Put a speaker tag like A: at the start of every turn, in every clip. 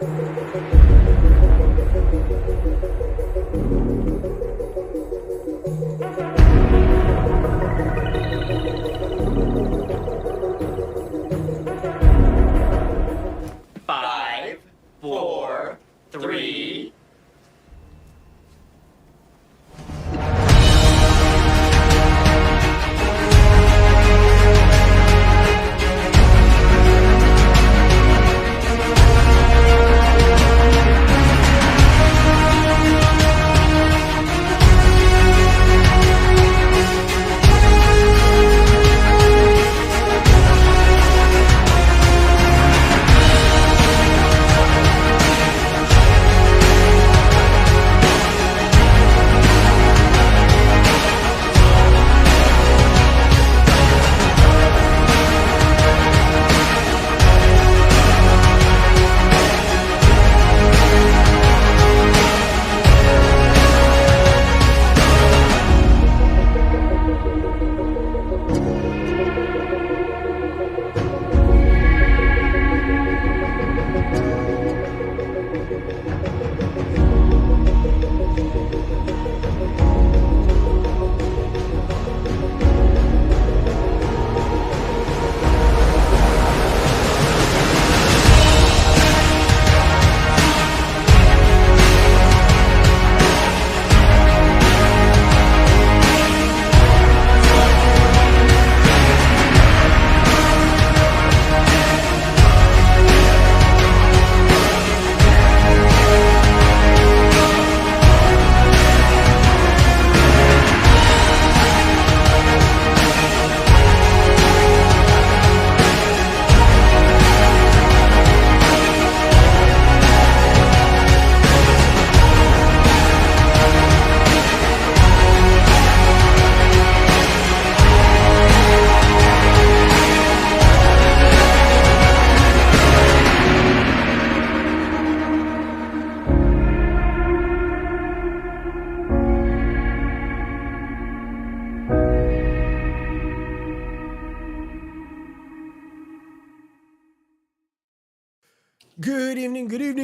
A: Five, four, three.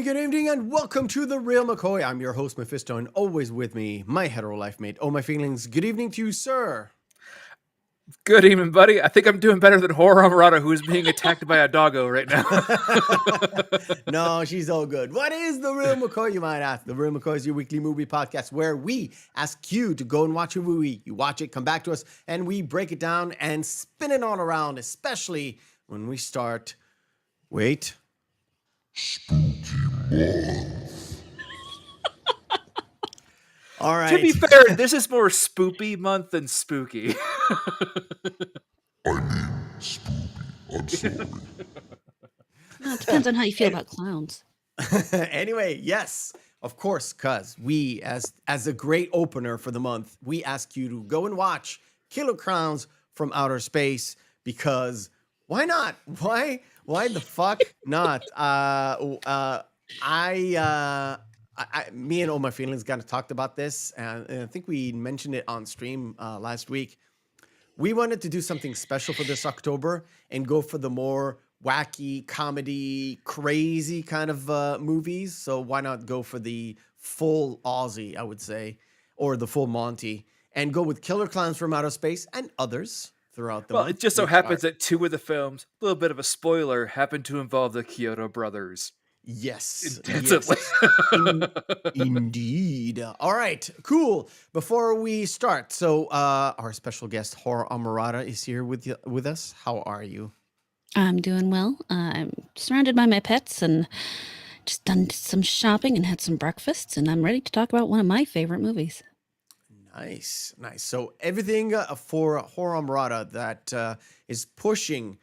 B: Good evening, and welcome to the Reel McCoy. I'm your host, Meffistoe, and always with me, my hetero life mate. Oh, my feelings. Good evening to you, sir.
C: Good evening, buddy. I think I'm doing better than Horror Amarada, who is being attacked by a doggo right now.
B: No, she's all good. What is the Reel McCoy, you might ask? The Reel McCoy is your weekly movie podcast where we ask you to go and watch a movie. You watch it, come back to us, and we break it down and spin it all around, especially when we start... Wait... All right.
C: To be fair, this is more spoopy month than spooky.
D: I mean, spoopy. I'm sorry.
E: Well, it depends on how you feel about clowns.
B: Anyway, yes, of course, cuz we, as a great opener for the month, we ask you to go and watch Killer Klowns from Outer Space, because why not? Why the fuck not? Me and All My Feelings kind of talked about this, and I think we mentioned it on stream last week. We wanted to do something special for this October and go for the more wacky, comedy, crazy kind of movies. So why not go for the full Aussie, I would say, or the full Monty, and go with Killer Klowns from Outer Space and others throughout the month.
C: It just so happens that two of the films, a little bit of a spoiler, happen to involve the Chiodo brothers.
B: Yes.
C: Intensively.
B: Yes. Indeed. All right, cool. Before we start, so our special guest, Horror Amarada, is here with us. How are you?
E: I'm doing well. I'm surrounded by my pets and just done some shopping and had some breakfast, and I'm ready to talk about one of my favorite movies.
B: Nice. So everything for Horror Amarada that is pushing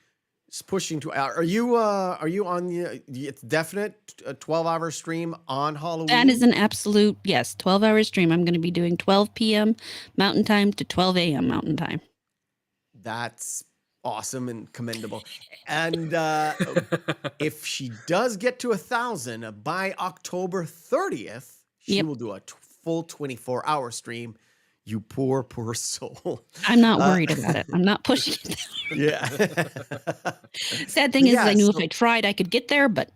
B: to. Are you on the? It's definite 12-hour stream on Halloween.
E: That is an absolute yes. 12-hour stream. I'm going to be doing 12 p.m. Mountain Time to 12 a.m. Mountain Time.
B: That's awesome and commendable. And if she does get to 1,000 by October 30th, she will do a full 24-hour stream. You poor soul.
E: I'm not worried about it. I'm not pushing it.
B: Yeah.
E: Sad thing is, I knew if I tried, I could get there, but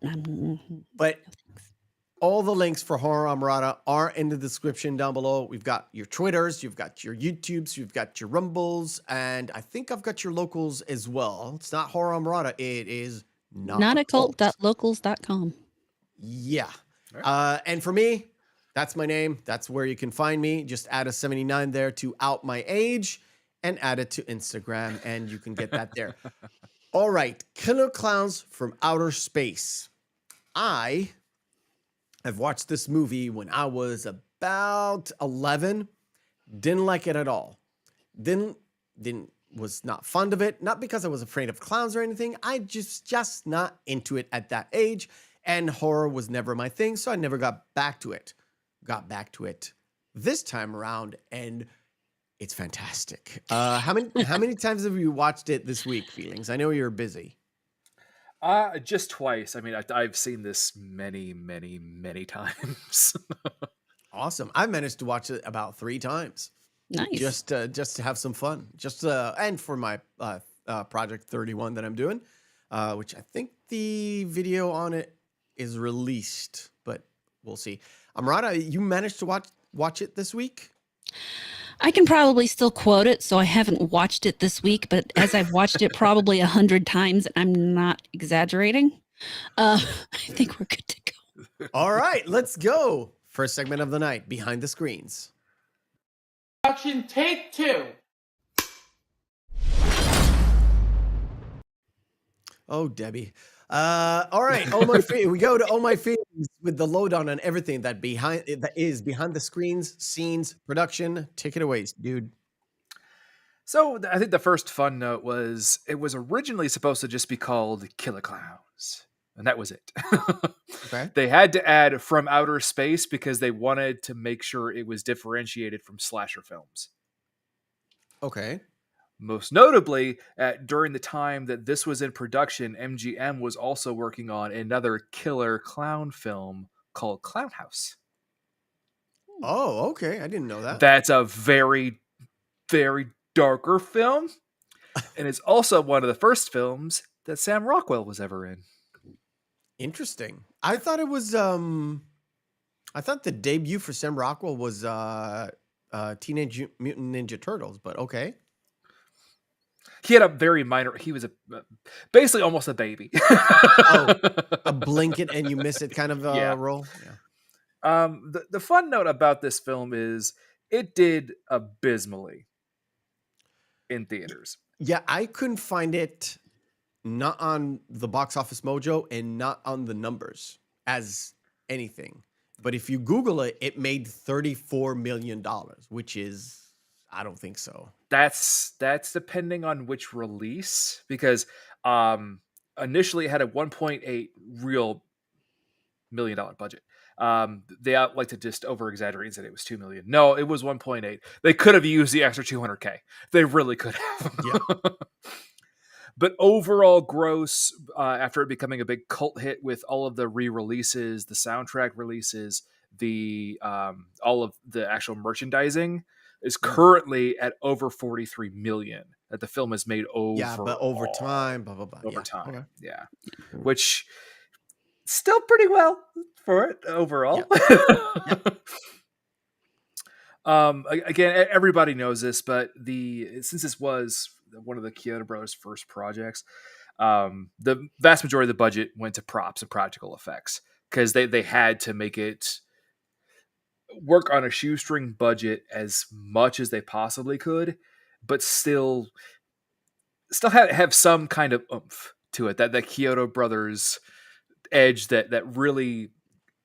B: All the links for Horror Amrata are in the description down below. We've got your Twitters, you've got your YouTubes, you've got your Rumbles, and I think I've got your locals as well. It's not Horror Amrata, it is not a cult.
E: Notaccult.locals.com.
B: Yeah.
C: Right.
B: And for me, that's my name. That's where you can find me. Just add a 79 there to out my age and add it to Instagram, and you can get that there. All right. Killer Klowns from Outer Space. I've watched this movie when I was about 11. Didn't like it at all. Didn't was not fond of it. Not because I was afraid of clowns or anything. I just not into it at that age. And horror was never my thing, so I never got back to it. Got back to it this time around, and it's fantastic. How many times have you watched it this week, Feelings? I know you're busy.
C: Just twice. I mean, I've seen this many, many, many times.
B: Awesome. I've managed to watch it about 3 times.
E: Nice.
B: Just to have some fun. And for my Project 31 that I'm doing, which I think the video on it is released, but we'll see. Amrata, you managed to watch it this week?
E: I can probably still quote it, so I haven't watched it this week, but as I've watched it probably 100 times, I'm not exaggerating. I think we're good to go.
B: All right, let's go. First segment of the night, Behind the Screens.
A: Action, take 2.
B: Oh, Debbie. All right. We go to Oh My Feelings with the lowdown on everything that is behind the screens, scenes, production. Take it away, dude.
C: So I think the first fun note was it was originally supposed to just be called Killer Klowns, and that was it.
B: Okay.
C: They had to add From Outer Space because they wanted to make sure it was differentiated from slasher films.
B: Okay.
C: Most notably, during the time that this was in production, MGM was also working on another killer clown film called Clown House.
B: Oh, okay. I didn't know that.
C: That's a very, very darker film, and it's also one of the first films that Sam Rockwell was ever in.
B: Interesting. I thought it was I thought the debut for Sam Rockwell was Teenage Mutant Ninja Turtles, but okay.
C: He had a very minor. He was basically almost a baby.
B: A blink it and you miss it kind of role. Yeah.
C: The fun note about this film is it did abysmally in theaters.
B: Yeah, I couldn't find it, not on the Box Office Mojo and not on the numbers as anything. But if you Google it, it made $34 million, which is, I don't think so.
C: That's depending on which release, because initially it had a $1.8 real $1 million budget. They like to just over exaggerate and said it was $2 million. No, it was 1.8. They could have used the extra 200K. They really could have.
B: Yeah.
C: But overall gross, after it becoming a big cult hit with all of the re-releases, the soundtrack releases, the all of the actual merchandising, is currently at over 43 million that the film has made over.
B: Yeah, but over time, blah, blah, blah.
C: Over
B: Yeah.
C: time,
B: Okay.
C: yeah. Which still pretty well for it overall. Again, everybody knows this, but since this was one of the Chiodo brothers' first projects, the vast majority of the budget went to props and practical effects because they had to make it work on a shoestring budget as much as they possibly could, but still have some kind of oomph to it, that Chiodo brothers edge that really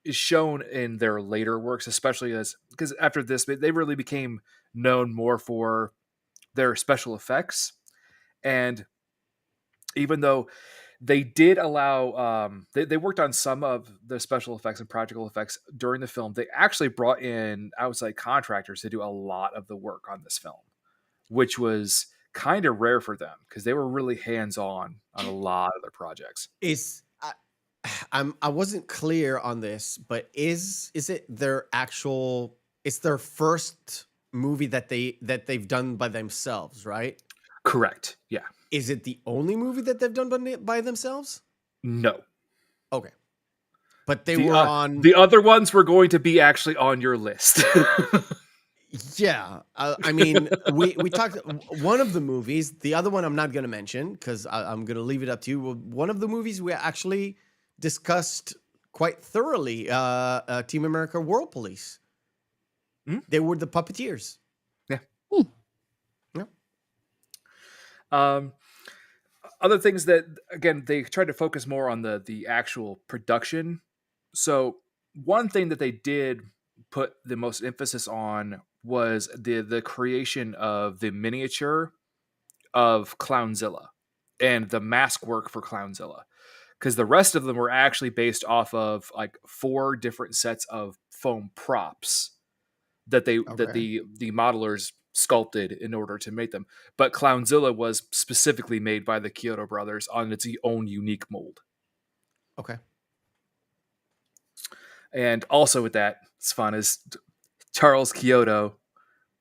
C: is shown in their later works, especially because after this they really became known more for their special effects. And even though they did allow they worked on some of the special effects and practical effects during the film, they actually brought in outside contractors to do a lot of the work on this film, which was kind of rare for them because they were really hands-on on a lot of their projects.
B: I wasn't clear on this, but is it their actual? It's their first movie that they've done by themselves, right?
C: Correct. Yeah.
B: Is it the only movie that they've done by themselves?
C: No.
B: Okay. but they were on.
C: The other ones were going to be actually on your list.
B: Yeah, I mean, we talked one of the movies. The other one I'm not going to mention because I'm going to leave it up to you. One of the movies we actually discussed quite thoroughly. Team America: World Police. They were the puppeteers.
C: Yeah.
B: Yeah.
C: Other things that, again, they tried to focus more on the actual production. So one thing that they did put the most emphasis on was the creation of the miniature of Clownzilla and the mask work for Clownzilla, because the rest of them were actually based off of like 4 different sets of foam props that the modelers sculpted in order to make them. But Clownzilla was specifically made by the Chiodo brothers on its own unique mold.
B: Okay.
C: And also with that, it's fun, is Charles Chiodo.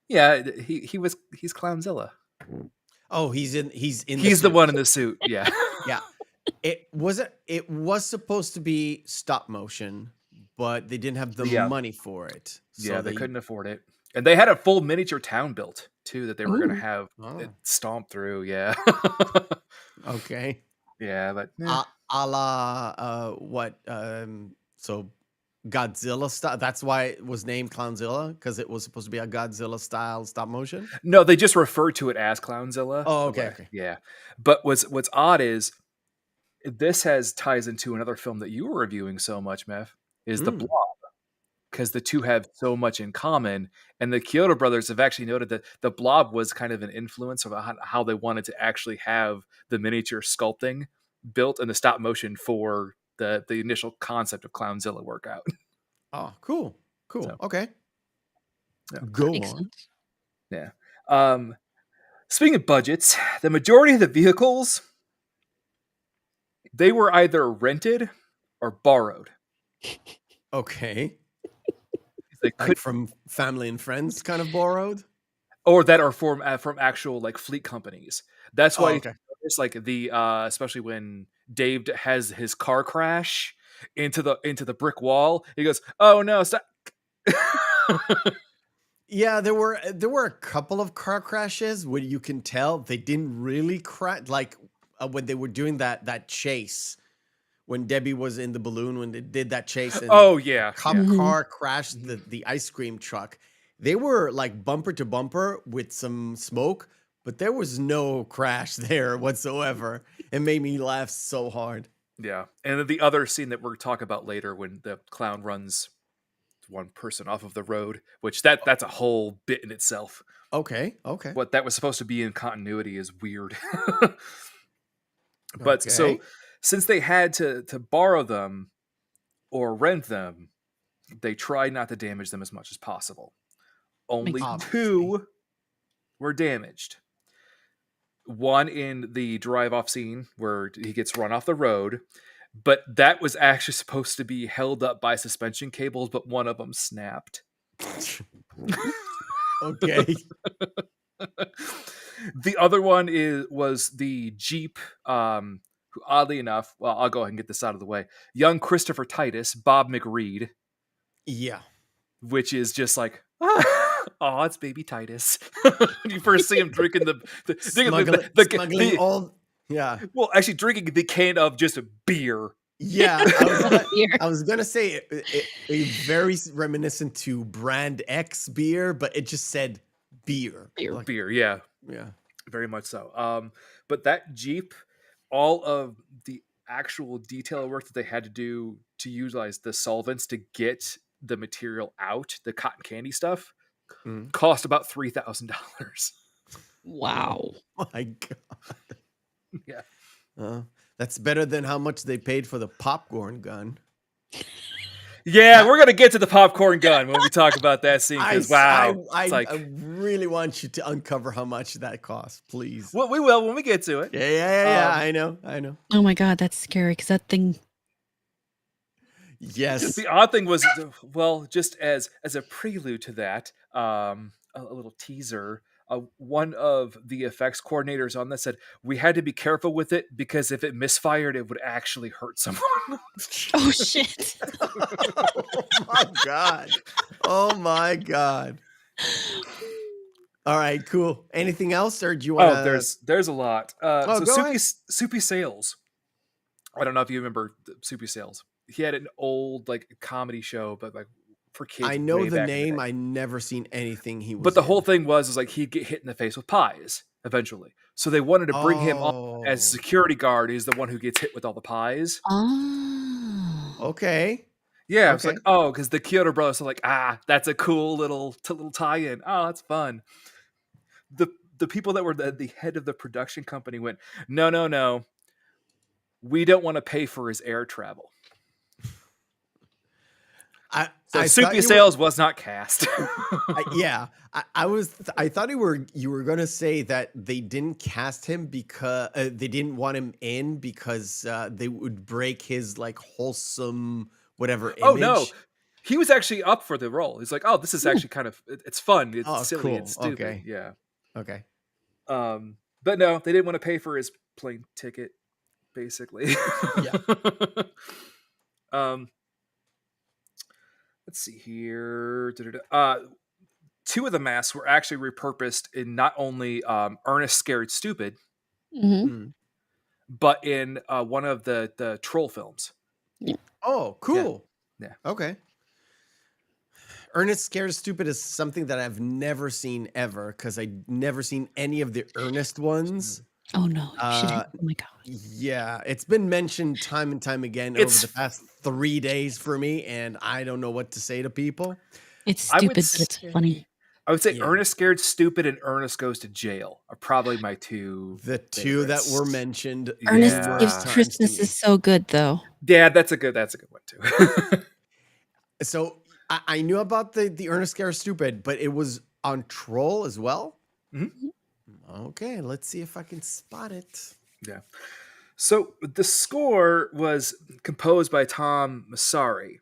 C: Yeah, he's Clownzilla.
B: Oh, he's in
C: the one in the suit. Yeah.
B: Yeah. It was supposed to be stop motion, but they didn't have the money for it. So
C: they couldn't afford it. And they had a full miniature town built too that they were going to have it stomped through. Yeah.
B: Okay.
C: Yeah, but
B: a la what? So Godzilla style. That's why it was named Clownzilla, because it was supposed to be a Godzilla style stop motion.
C: No, they just referred to it as Clownzilla.
B: Oh, okay.
C: Yeah, but what's odd is this ties into another film that you were reviewing so much, Meph, is The Blob, because the two have so much in common. And the Chiodo brothers have actually noted that The Blob was kind of an influence of how they wanted to actually have the miniature sculpting built and the stop motion for the initial concept of Clownzilla work out.
B: Oh, cool. So, okay.
C: Yeah.
B: Go
E: Makes
B: on.
E: sense.
C: Yeah. Speaking of budgets, the majority of the vehicles, they were either rented or borrowed.
B: Okay.
C: They
B: like from family and friends kind of borrowed?
C: Or that are from actual like fleet companies. That's why it's like the especially when Dave has his car crash into the brick wall, he goes, "Oh no, stop."
B: Yeah, there were a couple of car crashes where you can tell they didn't really crash, like when they were doing that chase, when Debbie was in the balloon, when they did that chase. And car crashed the ice cream truck. They were like bumper to bumper with some smoke, but there was no crash there whatsoever. It made me laugh so hard.
C: Yeah, and then the other scene that we're talking about later, when the clown runs one person off of the road, which that's a whole bit in itself.
B: Okay.
C: What that was supposed to be in continuity is weird. But so since they had to borrow them or rent them, they tried not to damage them as much as possible. Only 2 were damaged. One in the drive-off scene where he gets run off the road, but that was actually supposed to be held up by suspension cables, but one of them snapped.
B: Okay.
C: The other one was the Jeep, who, oddly enough, well, I'll go ahead and get this out of the way. Young Christopher Titus, Bob McReed.
B: Yeah.
C: Which is just like, oh, it's baby Titus. When you first see him drinking
B: smuggling all. Yeah.
C: Well, actually drinking the can of just a beer.
B: Yeah. I was going to say a very reminiscent to Brand X beer, but it just said beer.
C: Beer, yeah.
B: Yeah.
C: Very much so. But that Jeep, all of the actual detail work that they had to do to utilize the solvents to get the material out, the cotton candy stuff, cost about $3,000.
E: Wow.
B: Oh my God.
C: Yeah.
B: That's better than how much they paid for the popcorn gun.
C: Yeah, we're gonna get to the popcorn gun when we talk about that scene. Because
B: I really want you to uncover how much that costs, please.
C: Well, we will when we get to it.
B: Yeah. I know.
E: Oh my God, that's scary because that thing.
B: Yes.
C: The odd thing was, well, just as a prelude to that, a little teaser. one of the effects coordinators on this said we had to be careful with it because if it misfired, it would actually hurt someone.
E: Oh shit.
B: Oh my god. Oh my god. All right, cool. Anything else, or do you want to?
C: There's a lot.
B: Oh,
C: So
B: go ahead.
C: Soupy Sales. I don't know if you remember Soupy Sales. He had an old like comedy show, but like for kids.
B: I know
C: way
B: the
C: back in
B: name.
C: day.
B: I never seen anything he was.
C: But the
B: in.
C: whole thing was like he'd get hit in the face with pies eventually. So they wanted to bring him on as
B: Oh.
C: security guard. He's the one who gets hit with all the pies.
E: Oh.
B: Okay.
C: Yeah, it's
B: Okay.
C: like, oh, because the Chiodo brothers are like, that's a cool little tie-in. Oh, that's fun. The people that were the head of the production company went, no. We don't want to pay for his air travel. So
B: I thought
C: Soupy
B: you
C: Sales was not cast.
B: I thought you were gonna say that they didn't cast him because they didn't want him in because they would break his like wholesome whatever image.
C: Oh no, he was actually up for the role. He's like, oh, this is actually kind of it's fun. It's silly.
B: Cool.
C: It's stupid.
B: Okay.
C: Yeah.
B: Okay.
C: But no, they didn't want to pay for his plane ticket, basically.
B: Yeah.
C: Let's see here. Two of the masks were actually repurposed in not only Ernest Scared Stupid,
E: Mm-hmm.
C: but in one of the troll films.
B: Oh, cool.
C: Yeah.
B: Okay. Ernest Scared Stupid is something that I've never seen ever because I never seen any of the Ernest ones.
E: Oh no. You should oh my god.
B: Yeah, it's been mentioned time and time again over the past 3 days for me, and I don't know what to say to people.
E: It's stupid, but it's funny.
C: I would say
B: Yeah.
C: Ernest Scared Stupid and Ernest Goes to Jail are probably my two.
B: The two that
C: favorites.
B: were mentioned.
E: Ernest
C: Yeah.
E: Gives Christmas is so good though.
C: Yeah, that's a good one too.
B: So I knew about the Ernest Scared Stupid, but it was on Troll as well.
C: Mhm.
B: Okay, let's see if I can spot it.
C: Yeah. So the score was composed by Tom Massari.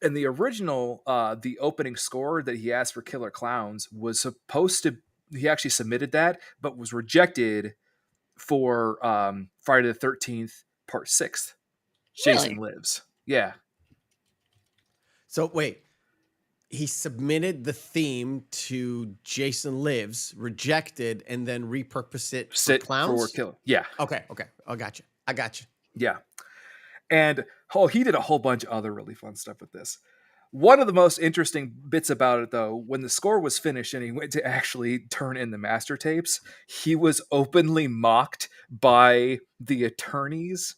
C: And the original, the opening score that he asked for Killer Klowns was supposed to, he actually submitted that, but was rejected for Friday the 13th, Part 6. Jason Lives. Yeah.
B: So wait, he submitted the theme to Jason Lives, rejected, and then repurposed it for Clowns?
C: For Killer. Yeah.
B: Okay. I got you.
C: Yeah. And he did a whole bunch of other really fun stuff with this. One of the most interesting bits about it, though, when the score was finished and he went to actually turn in the master tapes, he was openly mocked by the attorneys,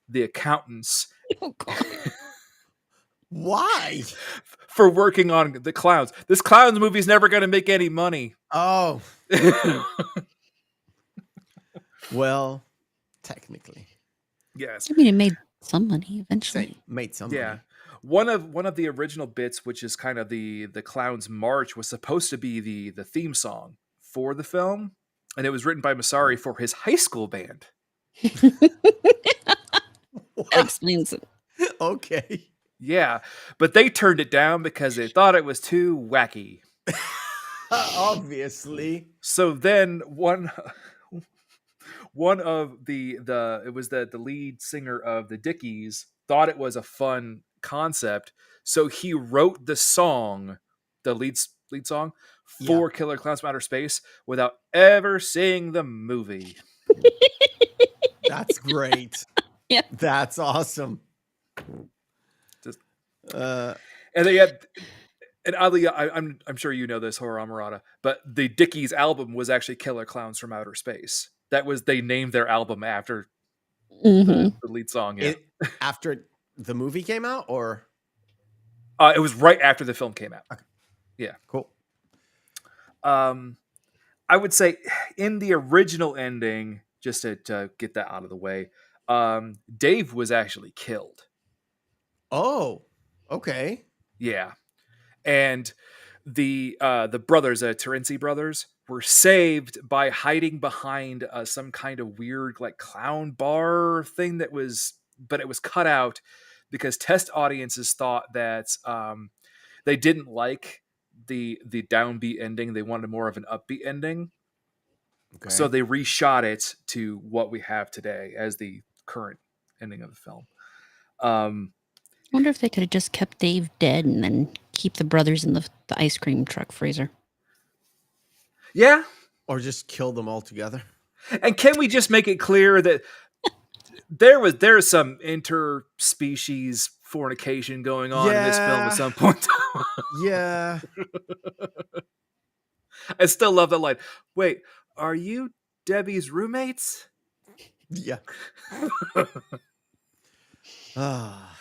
C: the accountants.
E: Oh god.
B: Why?
C: For working on the Clowns. This Clowns movie is never going to make any money.
B: Oh. Well, technically.
C: Yes.
E: I mean, it made some money eventually.
B: Made some
C: Yeah.
B: money.
C: One of the original bits, which is kind of the Clowns March, was supposed to be the theme song for the film. And it was written by Massari for his high school band.
E: That explains it.
B: Okay.
C: Yeah, but they turned it down because they thought it was too wacky.
B: Obviously.
C: So then one of the lead singer of the Dickies thought it was a fun concept, so he wrote the song, the lead song for Killer Klowns from Outer Space without ever seeing the movie.
B: That's great.
E: Yeah.
B: That's awesome.
C: And they had, and oddly, I'm sure you know this, Horror Amarada, but the Dickies album was actually Killer Klowns from Outer Space. They named their album after the lead song. Yeah.
B: After the movie came out, or
C: it was right after the film came out.
B: Okay.
C: Yeah,
B: cool.
C: I would say in the original ending, just to get that out of the way, Dave was actually killed.
B: Oh, okay.
C: Yeah, and the brothers, Terenzi brothers, were saved by hiding behind some kind of weird like clown bar thing but it was cut out because test audiences thought that they didn't like the downbeat ending. They wanted more of an upbeat ending.
B: Okay.
C: So they reshot it to what we have today as the current ending of the film.
E: I wonder if they could have just kept Dave dead and then keep the brothers in the ice cream truck freezer.
C: Yeah.
B: Or just kill them all together.
C: And can we just make it clear that there's some interspecies fornication going on in this film
B: Yeah.
C: at some point?
B: Yeah.
C: I still love that line. Wait, are you Debbie's roommates?
B: Yeah. Ah.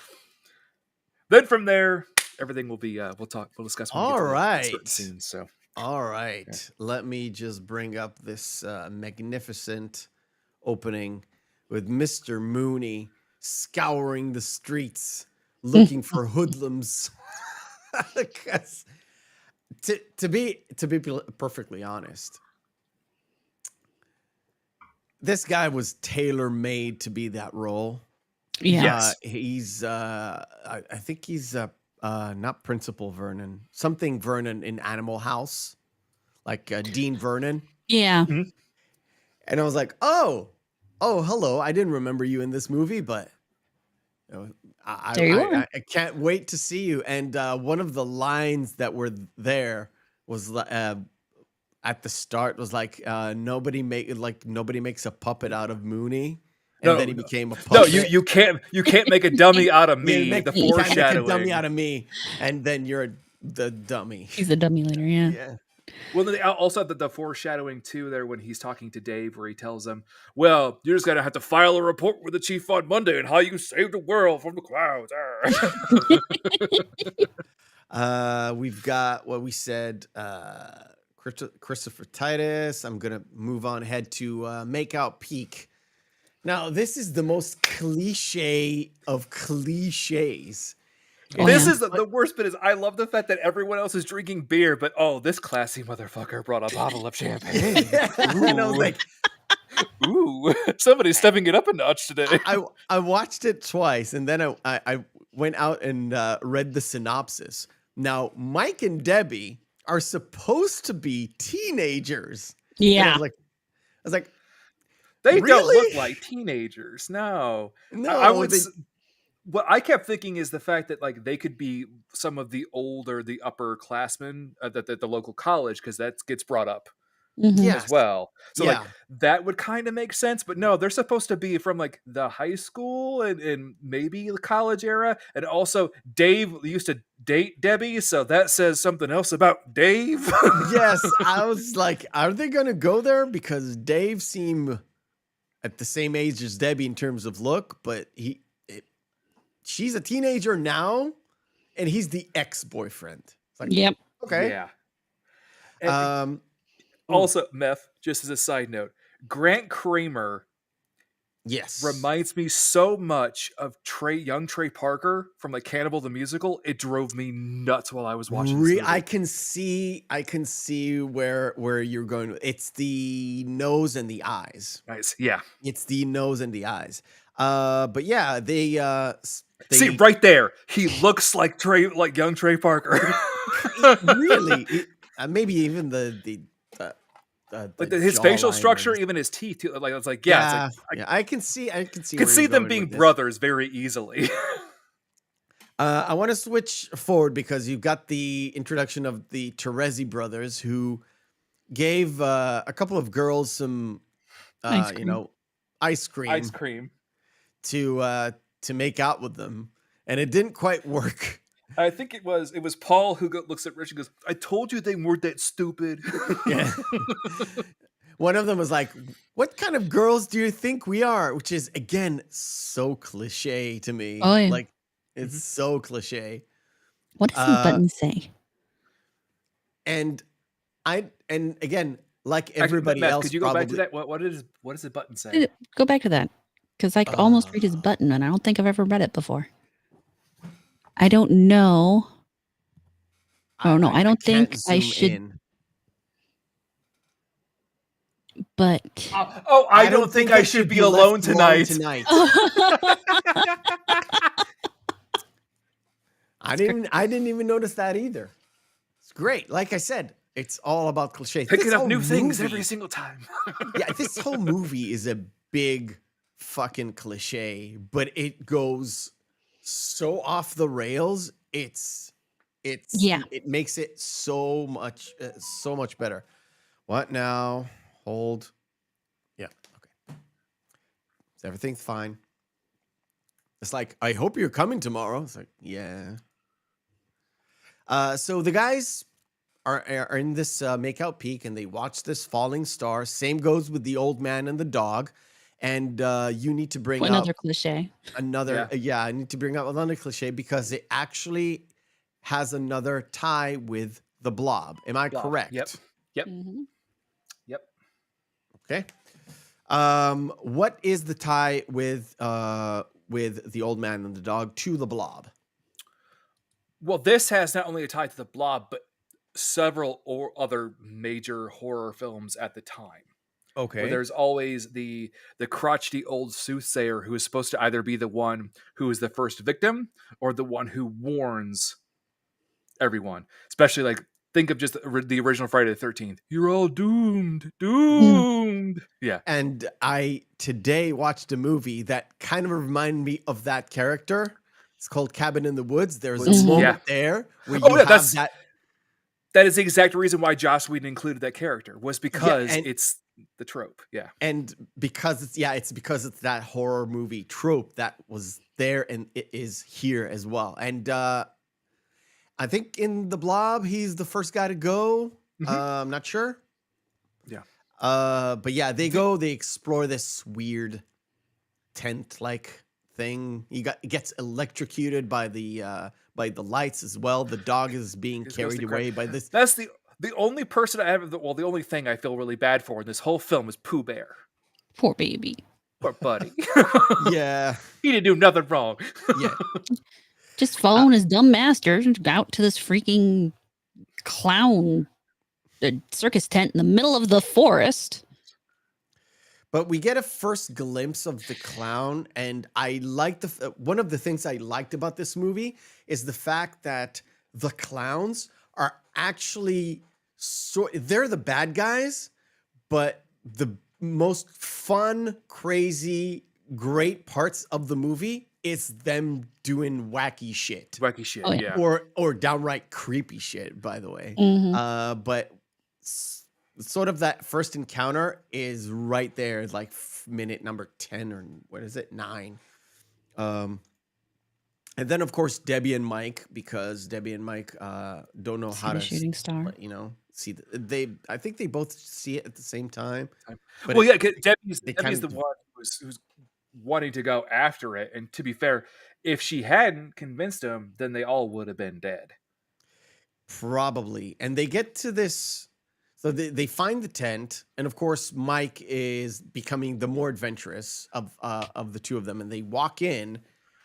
C: Then from there, everything will be we'll discuss when we get
B: All
C: to
B: right.
C: certain scenes. So
B: All right. Let me just bring up this magnificent opening with Mr. Mooney scouring the streets looking for hoodlums. 'Cause to be perfectly honest, this guy was tailor-made to be that role.
E: Yeah.
C: Yes.
B: He's I think he's not Principal Vernon, something Vernon in Animal House, like Dean Vernon.
E: Yeah.
B: And I was like, oh, hello. I didn't remember you in this movie, but you know,
E: There you are.
B: I can't wait to see you. And one of the lines that were there was at the start was like, nobody makes a puppet out of Mooney. And then he became a puppet.
C: No, you can't make a dummy out of me.
B: You
C: The
B: can't make a
C: foreshadowing.
B: dummy out of me, and then you're the dummy.
E: He's a dummy later, yeah.
B: Yeah.
C: Well, then they also have the foreshadowing too there when he's talking to Dave, where he tells him, "Well, you're just gonna have to file a report with the chief on Monday on how you saved the world from the clouds."
B: We've got what we said. Christopher Titus. I'm gonna move on ahead to Makeout Peak. Now, this is the most cliche of cliches.
E: Oh,
C: This
E: yeah.
C: is the worst bit. Is I love the fact that everyone else is drinking beer, but this classy motherfucker brought a bottle of champagne.
B: And I was like,
C: Ooh, somebody's stepping it up a notch today.
B: I watched it twice, and then I went out and read the synopsis. Now, Mike and Debbie are supposed to be teenagers. And
E: Yeah.
B: I was like,
C: They don't
B: Really?
C: look like teenagers. No.
B: no.
C: I would. What I kept thinking is the fact that like they could be some of the older, the upperclassmen at the local college, because that gets brought up
E: Mhm.
B: Yes.
C: as well. So
B: Yeah.
C: like that would kind of make sense, but no, they're supposed to be from like the high school and maybe the college era. And also Dave used to date Debbie, so that says something else about Dave.
B: Yes, I was like, are they going to go there? Because Dave seemed at the same age as Debbie in terms of look, but she's a teenager now, and he's the ex-boyfriend. It's like,
E: Yep.
B: okay.
C: Yeah. And
B: Um,
C: also, Meth, just as a side note, Grant Cramer
B: yes.
C: reminds me so much of young Trey Parker from like Cannibal the Musical. It drove me nuts while I was watching this movie.
B: I can see where you're going. It's the nose and the eyes.
C: Nice. Yeah.
B: It's the nose and the eyes. But yeah, they
C: See right there, he looks like young Trey Parker.
B: really maybe even
C: like his facial structure, even his teeth. Too, like it's like yeah, it's like,
B: I can see. I can
C: could see them being brothers very easily.
B: I want to switch forward because you've got the introduction of the Terezi brothers, who gave a couple of girls some,
E: Ice cream.
B: ice cream
C: Ice cream.
B: to make out with them, and it didn't quite work.
C: I think it was Paul who looks at Rich and goes, "I told you they weren't that stupid."
B: Yeah. One of them was like, "What kind of girls do you think we are?" Which is again so cliche to me.
E: Oh, yeah.
B: Like it's so cliche.
E: What does the button say?
B: And again, like everybody
C: Matt,
B: else,
C: could you go
B: probably,
C: back to that? What does the button say?
E: Go back to that. Because I could almost read his button, and I don't think I've ever read it before. I don't know. Oh, no, I don't think
B: can't
E: I
B: zoom
E: should.
B: in.
E: But
C: I don't think I should be alone
B: left alone
C: tonight.
B: I didn't even notice that either. It's great. Like I said, it's all about cliche.
C: Picking
B: This
C: up
B: whole
C: new things
B: movie-
C: every single time.
B: yeah, this whole movie is a big fucking cliche, but it goes so off the rails.
E: Yeah.
B: It makes it so much better. What now? Hold. Yeah. Okay. So everything's fine. It's like, I hope you're coming tomorrow. It's like, yeah. So the guys are in this makeout peak, and they watch this falling star. Same goes with the old man and the dog. And you need to bring
E: Another
B: up
E: cliche.
B: another. I need to bring up another cliche because it actually has another tie with the Blob. Am I
C: Blob.
B: correct?
C: Yep.
E: Mhm.
C: Yep.
B: Okay. What is the tie with the old man and the dog to the Blob?
C: Well, this has not only a tie to the Blob, but several or other major horror films at the time.
B: Okay.
C: Where there's always the crotchety old soothsayer who is supposed to either be the one who is the first victim or the one who warns everyone. Especially like, think of just the original Friday the 13th. You're all doomed. Doomed. Yeah.
B: And I today watched a movie that kind of reminded me of that character. It's called Cabin in the Woods. There's a
E: Mhm.
B: moment there where
C: Oh,
B: you
C: yeah,
B: have that.
C: That is the exact reason why Joss Whedon included that character, was because
B: and-
C: it's the trope. Yeah.
B: And because it's because it's that horror movie trope that was there, and it is here as well. And I think in the Blob, he's the first guy to go.
C: Mhm.
B: I'm not sure.
C: Yeah.
B: But yeah, they explore this weird tent-like thing. He gets electrocuted by the lights as well. The dog is being
C: It's
B: carried
C: mostly
B: away by this.
C: That's the only person I have. Well, the only thing I feel really bad for in this whole film is Pooh Bear.
E: Poor baby.
C: Poor buddy.
B: Yeah.
C: He didn't do nothing wrong.
B: Yeah.
E: Just following his dumb master out to this freaking clown circus tent in the middle of the forest.
B: But we get a first glimpse of the clown, and I like one of the things I liked about this movie is the fact that the clowns are actually they're the bad guys, but the most fun, crazy, great parts of the movie is them doing wacky shit.
C: Wacky shit.
E: Oh, yeah.
C: Yeah.
B: Or downright creepy shit, by the way.
E: Mhm.
B: But sort of that first encounter is right there, like minute number 10 or what is it, 9. And then of course Debbie and Mike, because Debbie and Mike don't know
E: See
B: how
E: the
B: to
E: shooting star.
B: see I think they both see it at the same time. But
C: Well, yeah, 'cause Debbie's
B: kind
C: the
B: of-
C: one who's wanting to go after it. And to be fair, if she hadn't convinced him, then they all would have been dead.
B: Probably. And they get to this. So they find the tent, and of course Mike is becoming the more adventurous of the two of them, and they walk in,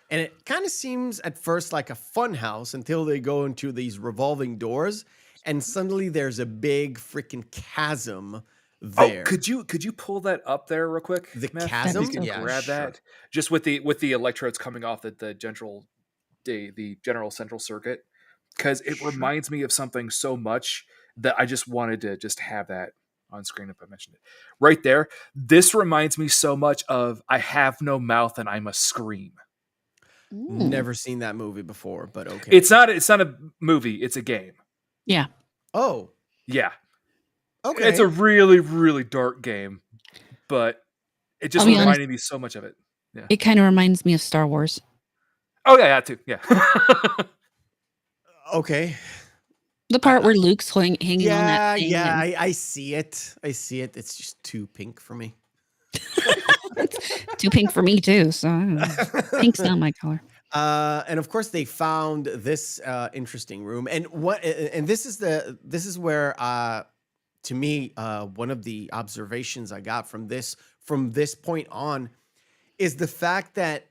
B: and it kind of seems at first like a fun house until they go into these revolving doors, and suddenly there's a big freaking chasm there.
C: Oh, could you pull that up there real quick?
B: The
C: Meth?
B: chasm?
C: You can
B: Yeah,
C: grab
B: sure.
C: that. Just with the electrodes coming off the general central circuit, because it
B: Sure.
C: reminds me of something so much that I just wanted to just have that on screen if I mentioned it. Right there. This reminds me so much of I Have No Mouth and I Must Scream.
E: Mm.
B: Never seen that movie before, but okay.
C: It's not a movie, it's a game.
E: Yeah.
B: Oh,
C: Yeah.
B: okay.
C: It's a really, really dark game, but it just
E: I'll be honest.
C: reminded me so much of it. Yeah.
E: It kind of reminds me of Star Wars.
C: Oh yeah, that too. Yeah.
B: Okay.
E: The part where Luke's hanging on that thing.
B: Yeah,
E: and
B: I see it. I see it. It's just too pink for me.
E: it's too pink for me too. So I don't know. Pink's not my color.
B: And of course, they found this interesting room, and this is where, to me, one of the observations I got from this point on is the fact that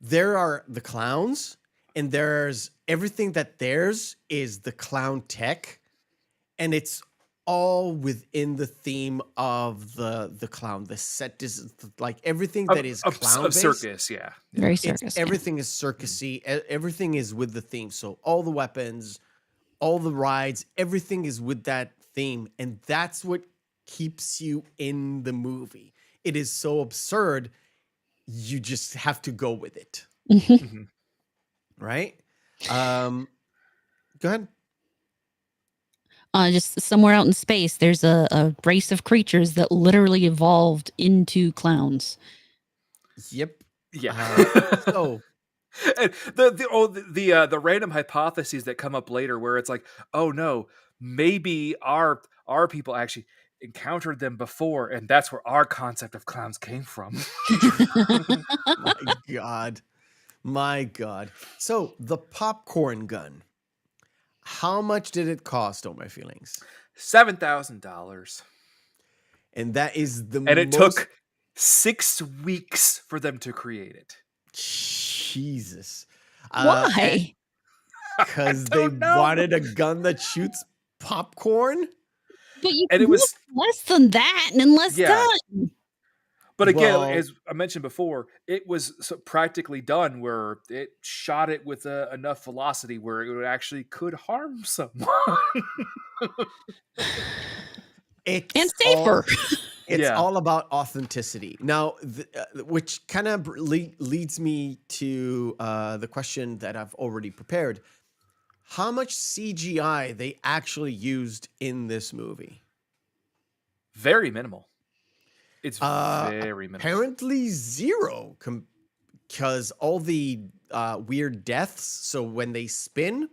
B: there are the clowns, and there's everything that theirs is the clown tech, and it's all within the theme of the clown. The set is like everything that is clown
C: of circus. Yeah.
E: Very
B: it's
E: circus. Yeah.
B: everything is circusy. Everything is with the theme. So all the weapons, all the rides, everything is with that theme, and that's what keeps you in the movie. It is so absurd, you just have to go with it,
C: Mhm.
B: right? Go ahead.
E: Just somewhere out in space, there's a race of creatures that literally evolved into clowns.
B: Yep.
C: Yeah.
B: So
C: And the random hypotheses that come up later, where it's like, oh no, maybe our people actually encountered them before, and that's where our concept of clowns came from.
B: my God. My God. So the popcorn gun. How much did it cost, Oh My Feelings?
C: $7,000,
B: And that is the
C: and it
B: most
C: took 6 weeks for them to create it.
B: Jesus.
E: Why?
B: Because they
C: don't know.
B: wanted a gun that shoots popcorn?
E: But you
C: And
E: can
C: it
E: do
C: was
E: less than that and in less
C: Yeah.
E: time.
C: But again,
B: Well,
C: as I mentioned before, it was practically done where it shot it with enough velocity where it would actually could harm someone.
B: it's
E: And
B: all
E: safer.
B: it's
C: Yeah.
B: all about authenticity. Now, which kind of leads me to the question that I've already prepared. How much CGI they actually used in this movie?
C: Very minimal. It's very minimal.
B: Apparently zero, because all the weird deaths. So when they spin,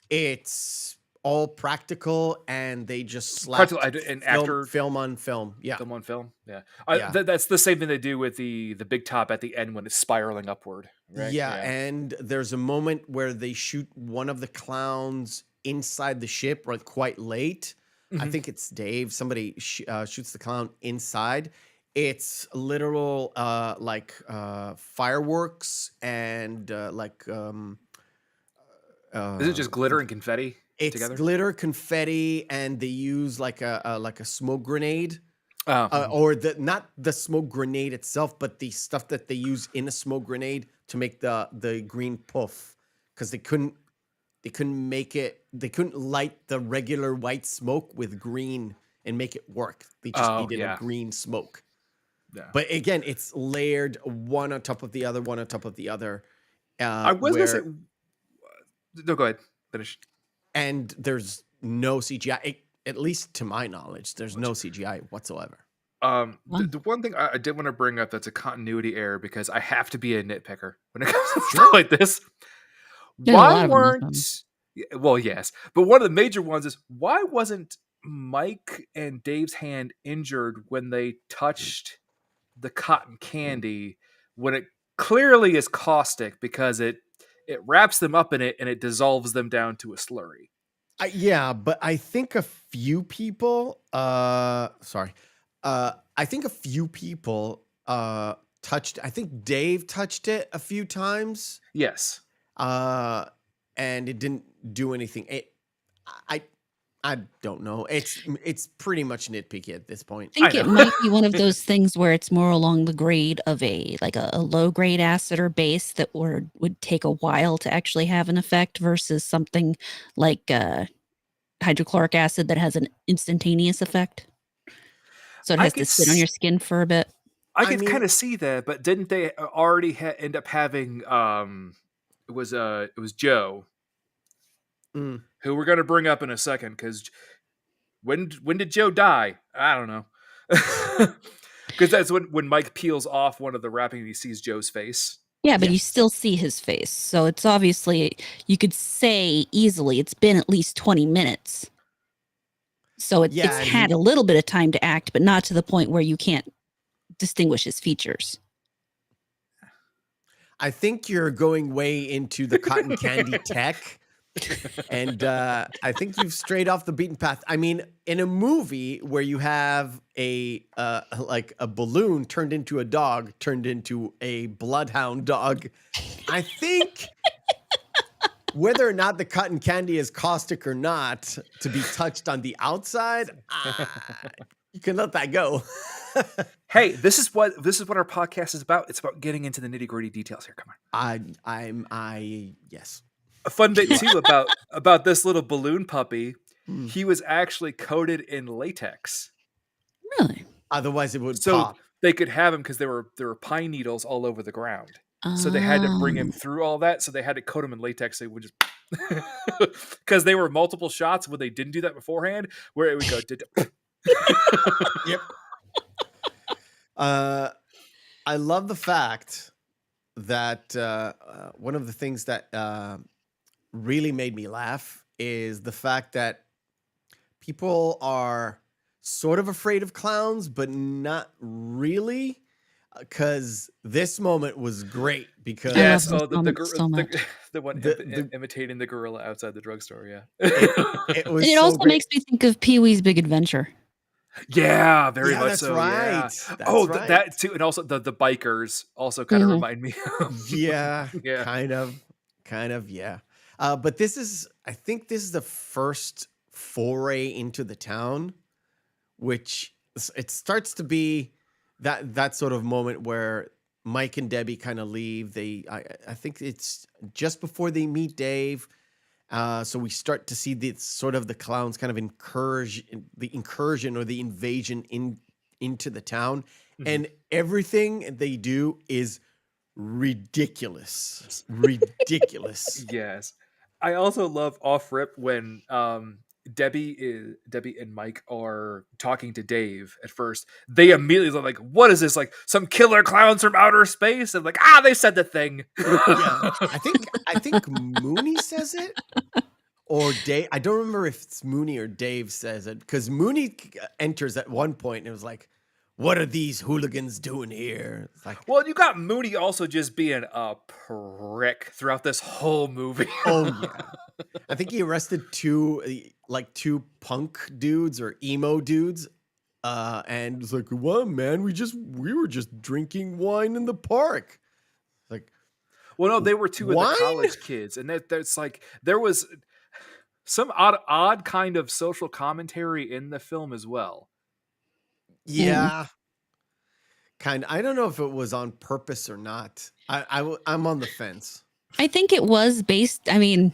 B: it's all practical, and they just slapped
C: Practical an actor
B: film on film. Yeah,
C: film on film. Yeah.
B: yeah.
C: That's the same thing they do with the big top at the end when it's spiraling upward, right?
B: Yeah, and there's a moment where they shoot one of the clowns inside the ship, like quite late. I
C: Mhm.
B: think it's Dave. Somebody shoots the clown inside. It's literal, fireworks and
C: Is it just glitter
B: uh,
C: and confetti
B: it's
C: together?
B: glitter, confetti, and they use like a smoke grenade.
C: Oh, mhm.
B: Or not the smoke grenade itself, but the stuff that they use in a smoke grenade to make the green puff, because they couldn't light the regular white smoke with green and make it work. They just
C: Oh,
B: needed a
C: yeah.
B: green smoke.
C: Yeah.
B: But again, it's layered one on top of the other, one on top of the other.
C: I was gonna say,
B: Where
C: no, go ahead. Finish.
B: and there's no CGI. At least to my knowledge, there's no CGI whatsoever.
E: Wow.
C: The one thing I did want to bring up that's a continuity error, because I have to be a nitpicker when it comes to
B: Sure.
C: stuff like this.
E: There's a lot
C: Why
E: of them in this
C: weren't well, yes, but one of the major ones is, why wasn't Mike and Dave's hand injured when they touched the cotton candy, when it clearly is caustic, because it wraps them up in it and it dissolves them down to a slurry.
B: Yeah, but I think a few people, sorry, I think a few people touched. I think Dave touched it a few times,
C: Yes.
B: and it didn't do anything. I, I don't know. It's pretty much nitpicky at this point.
E: I think
C: I
E: it
C: know.
E: might be one of those things where it's more along the grade of a low grade acid or base that would take a while to actually have an effect versus something like hydrochloric acid that has an instantaneous effect. So it
C: I
E: has to
C: could
E: sit on your skin for a bit.
C: I
B: I
C: could
B: mean-
C: kind of see that, but didn't they already end up having it was Joe,
B: Mm.
C: who we're going to bring up in a second, cuz when did Joe die? I don't know. Cuz that's when Mike peels off one of the wrapping and he sees Joe's face.
E: Yeah, but you
B: Yes.
E: still see his face. So it's obviously, you could say easily it's been at least 20 minutes. So
B: Yeah,
E: it's
B: and
E: had a little bit of time to act, but not to the point where you can't distinguish his features.
B: I think you're going way into the cotton candy tech. And I think you've strayed off the beaten path. I mean, in a movie where you have a balloon turned into a dog, turned into a bloodhound dog, I think whether or not the cotton candy is caustic or not to be touched on the outside, you can let that go.
C: Hey, this is what our podcast is about. It's about getting into the nitty-gritty details here. Come on.
B: I yes.
C: A fun bit too about this little balloon puppy.
B: Hmm.
C: He was actually coated in latex,
E: Really?
B: Otherwise, it would
C: so
B: pop.
C: they could have him because there were pine needles all over the ground. So they had to bring him
E: Um,
C: through all that. So they had to coat him in latex. So he would just because they were multiple shots when they didn't do that beforehand, where it would go.
B: Yep. I love the fact that one of the things that really made me laugh is the fact that people are sort of afraid of clowns, but not really. Because this moment was great because
E: I love
C: Yes,
E: this moment so much.
C: the one
B: The-
C: imitating the gorilla outside the drugstore. Yeah,
B: it was
E: And it
B: so
E: also
B: great.
E: makes me think of Pee-wee's Big Adventure.
C: yeah, very
B: Yeah,
C: much
B: that's
C: so.
B: right.
C: Yeah.
B: That's
C: That
B: right.
C: too, and also the bikers also kind of
E: Mhm.
C: remind me.
B: Yeah,
C: Yeah.
B: kind of, yeah. But I think this is the first foray into the town, which it starts to be that sort of moment where Mike and Debbie kind of leave. I think it's just before they meet Dave. So we start to see the sort of the clowns kind of incursion or the invasion into the town,
C: Mhm.
B: and everything they do is ridiculous. Ridiculous.
C: Yes. I also love off rip when Debbie and Mike are talking to Dave at first. They immediately are like, "What is this? Like some killer clowns from outer space?" And like, they said the thing.
B: Yeah. I think Mooney says it or Dave. I don't remember if it's Mooney or Dave says it because Mooney enters at one point and it was like, "What are these hooligans doing here?" It's like,
C: Well, you got Mooney also just being a prick throughout this whole movie.
B: oh yeah. I think he arrested two punk dudes or emo dudes. And it's like, well, man, we were just drinking wine in the park. Like,
C: Well, no, they were two of
B: Wine?
C: the college kids, and that's like there was some odd kind of social commentary in the film as well.
B: yeah, kind. I don't know if it was on purpose or not. I'm on the fence.
E: I think it was based. I mean,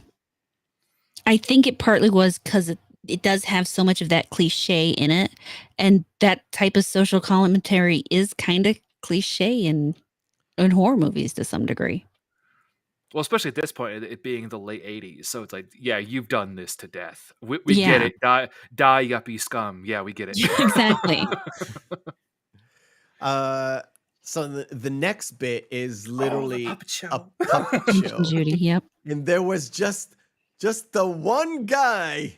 E: I think it partly was because it does have so much of that cliche in it, and that type of social commentary is kind of cliche in horror movies to some degree.
C: Well, especially at this point, it being the late '80s, so it's like, yeah, you've done this to death. We get
E: Yeah.
C: it. Die, yuppie scum. Yeah, we get it.
E: Exactly.
B: So the next bit is
C: the
B: literally
C: puppet show.
B: a puppet show,
E: Judy. Yep.
B: and there was just the one guy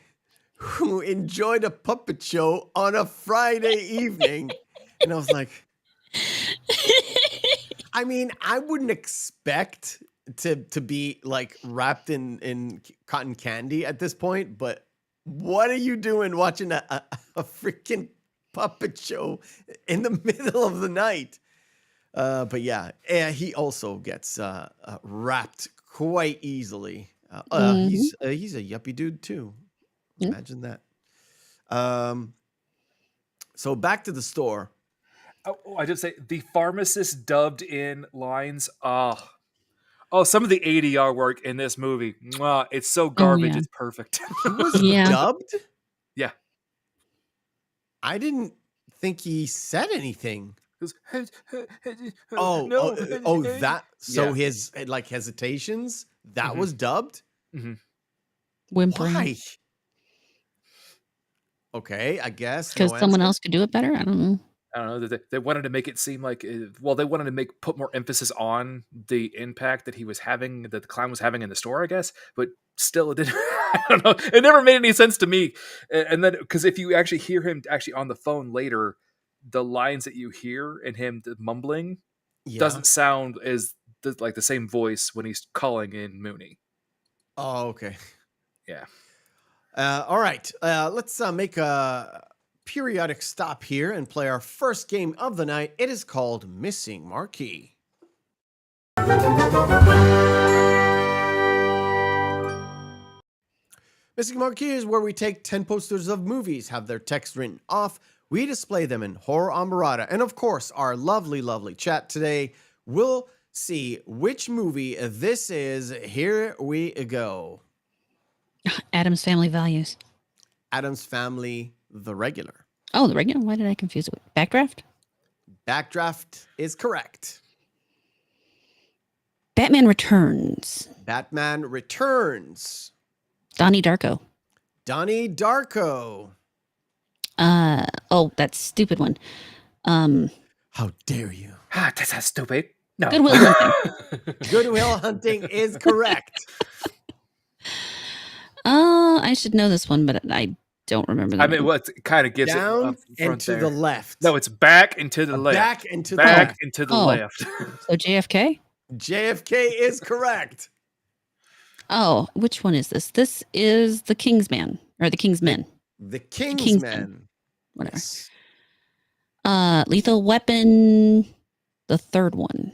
B: who enjoyed a puppet show on a Friday evening, and I was like, I mean, I wouldn't expect to be like wrapped in cotton candy at this point, but what are you doing watching a freaking puppet show in the middle of the night? But yeah, he also gets wrapped quite easily. He's a yuppie dude too.
E: Yep.
B: Imagine that. So back to the store.
C: Oh, I did say the pharmacist dubbed in lines. Oh, some of the ADR work in this movie. Mwah, it's so garbage.
E: yeah.
C: It's perfect.
B: He was
E: Yeah.
B: dubbed?
C: Yeah.
B: I didn't think he said anything.
C: Oh,
B: Oh, that. So
C: Yeah.
B: his like hesitations, that
C: Mhm.
B: was dubbed?
E: Whimpering.
B: Why? Okay, I guess.
E: Because
B: no
E: someone
B: answer.
E: else could do it better. I don't know.
C: I don't know. They wanted to make it seem like, they wanted to put more emphasis on the impact that he was having, that the clown was having in the store, I guess. But still, it didn't. I don't know. It never made any sense to me. And then, because if you actually hear him actually on the phone later, the lines that you hear and him mumbling
B: Yeah.
C: doesn't sound as like the same voice when he's calling in Mooney.
B: Oh, okay.
C: Yeah.
B: All right. Let's make a periodic stop here and play our first game of the night. It is called Missing Marquee. Missing Marquee is where we take 10 posters of movies, have their text written off, we display them in Horror Amorata, and of course, our lovely, lovely chat today will see which movie this is. Here we go.
E: Adam's Family Values.
B: Adam's Family, the regular.
E: Oh, the regular. Why did I confuse it with Backdraft?
B: Backdraft is correct.
E: Batman Returns.
B: Batman Returns.
E: Donnie Darko.
B: Donnie Darko.
E: Oh, that stupid one.
B: How dare you?
C: That's not stupid. No.
E: Goodwill Hunting.
B: Goodwill Hunting is correct.
E: I should know this one, but I don't remember the
C: I mean,
E: name.
C: what kind of gives
B: Down
C: it up front
B: and to
C: there.
B: the left.
C: No, it's back and to the left.
B: Back and to the
C: Back
B: left.
C: and to the
E: Oh.
C: left.
E: So JFK?
B: JFK is correct.
E: Oh, which one is this? This is The Kingsman or The Kingsmen.
B: The
E: Kingsman.
B: Kingsman.
E: Whatever.
B: Yes.
E: Lethal Weapon, the third one.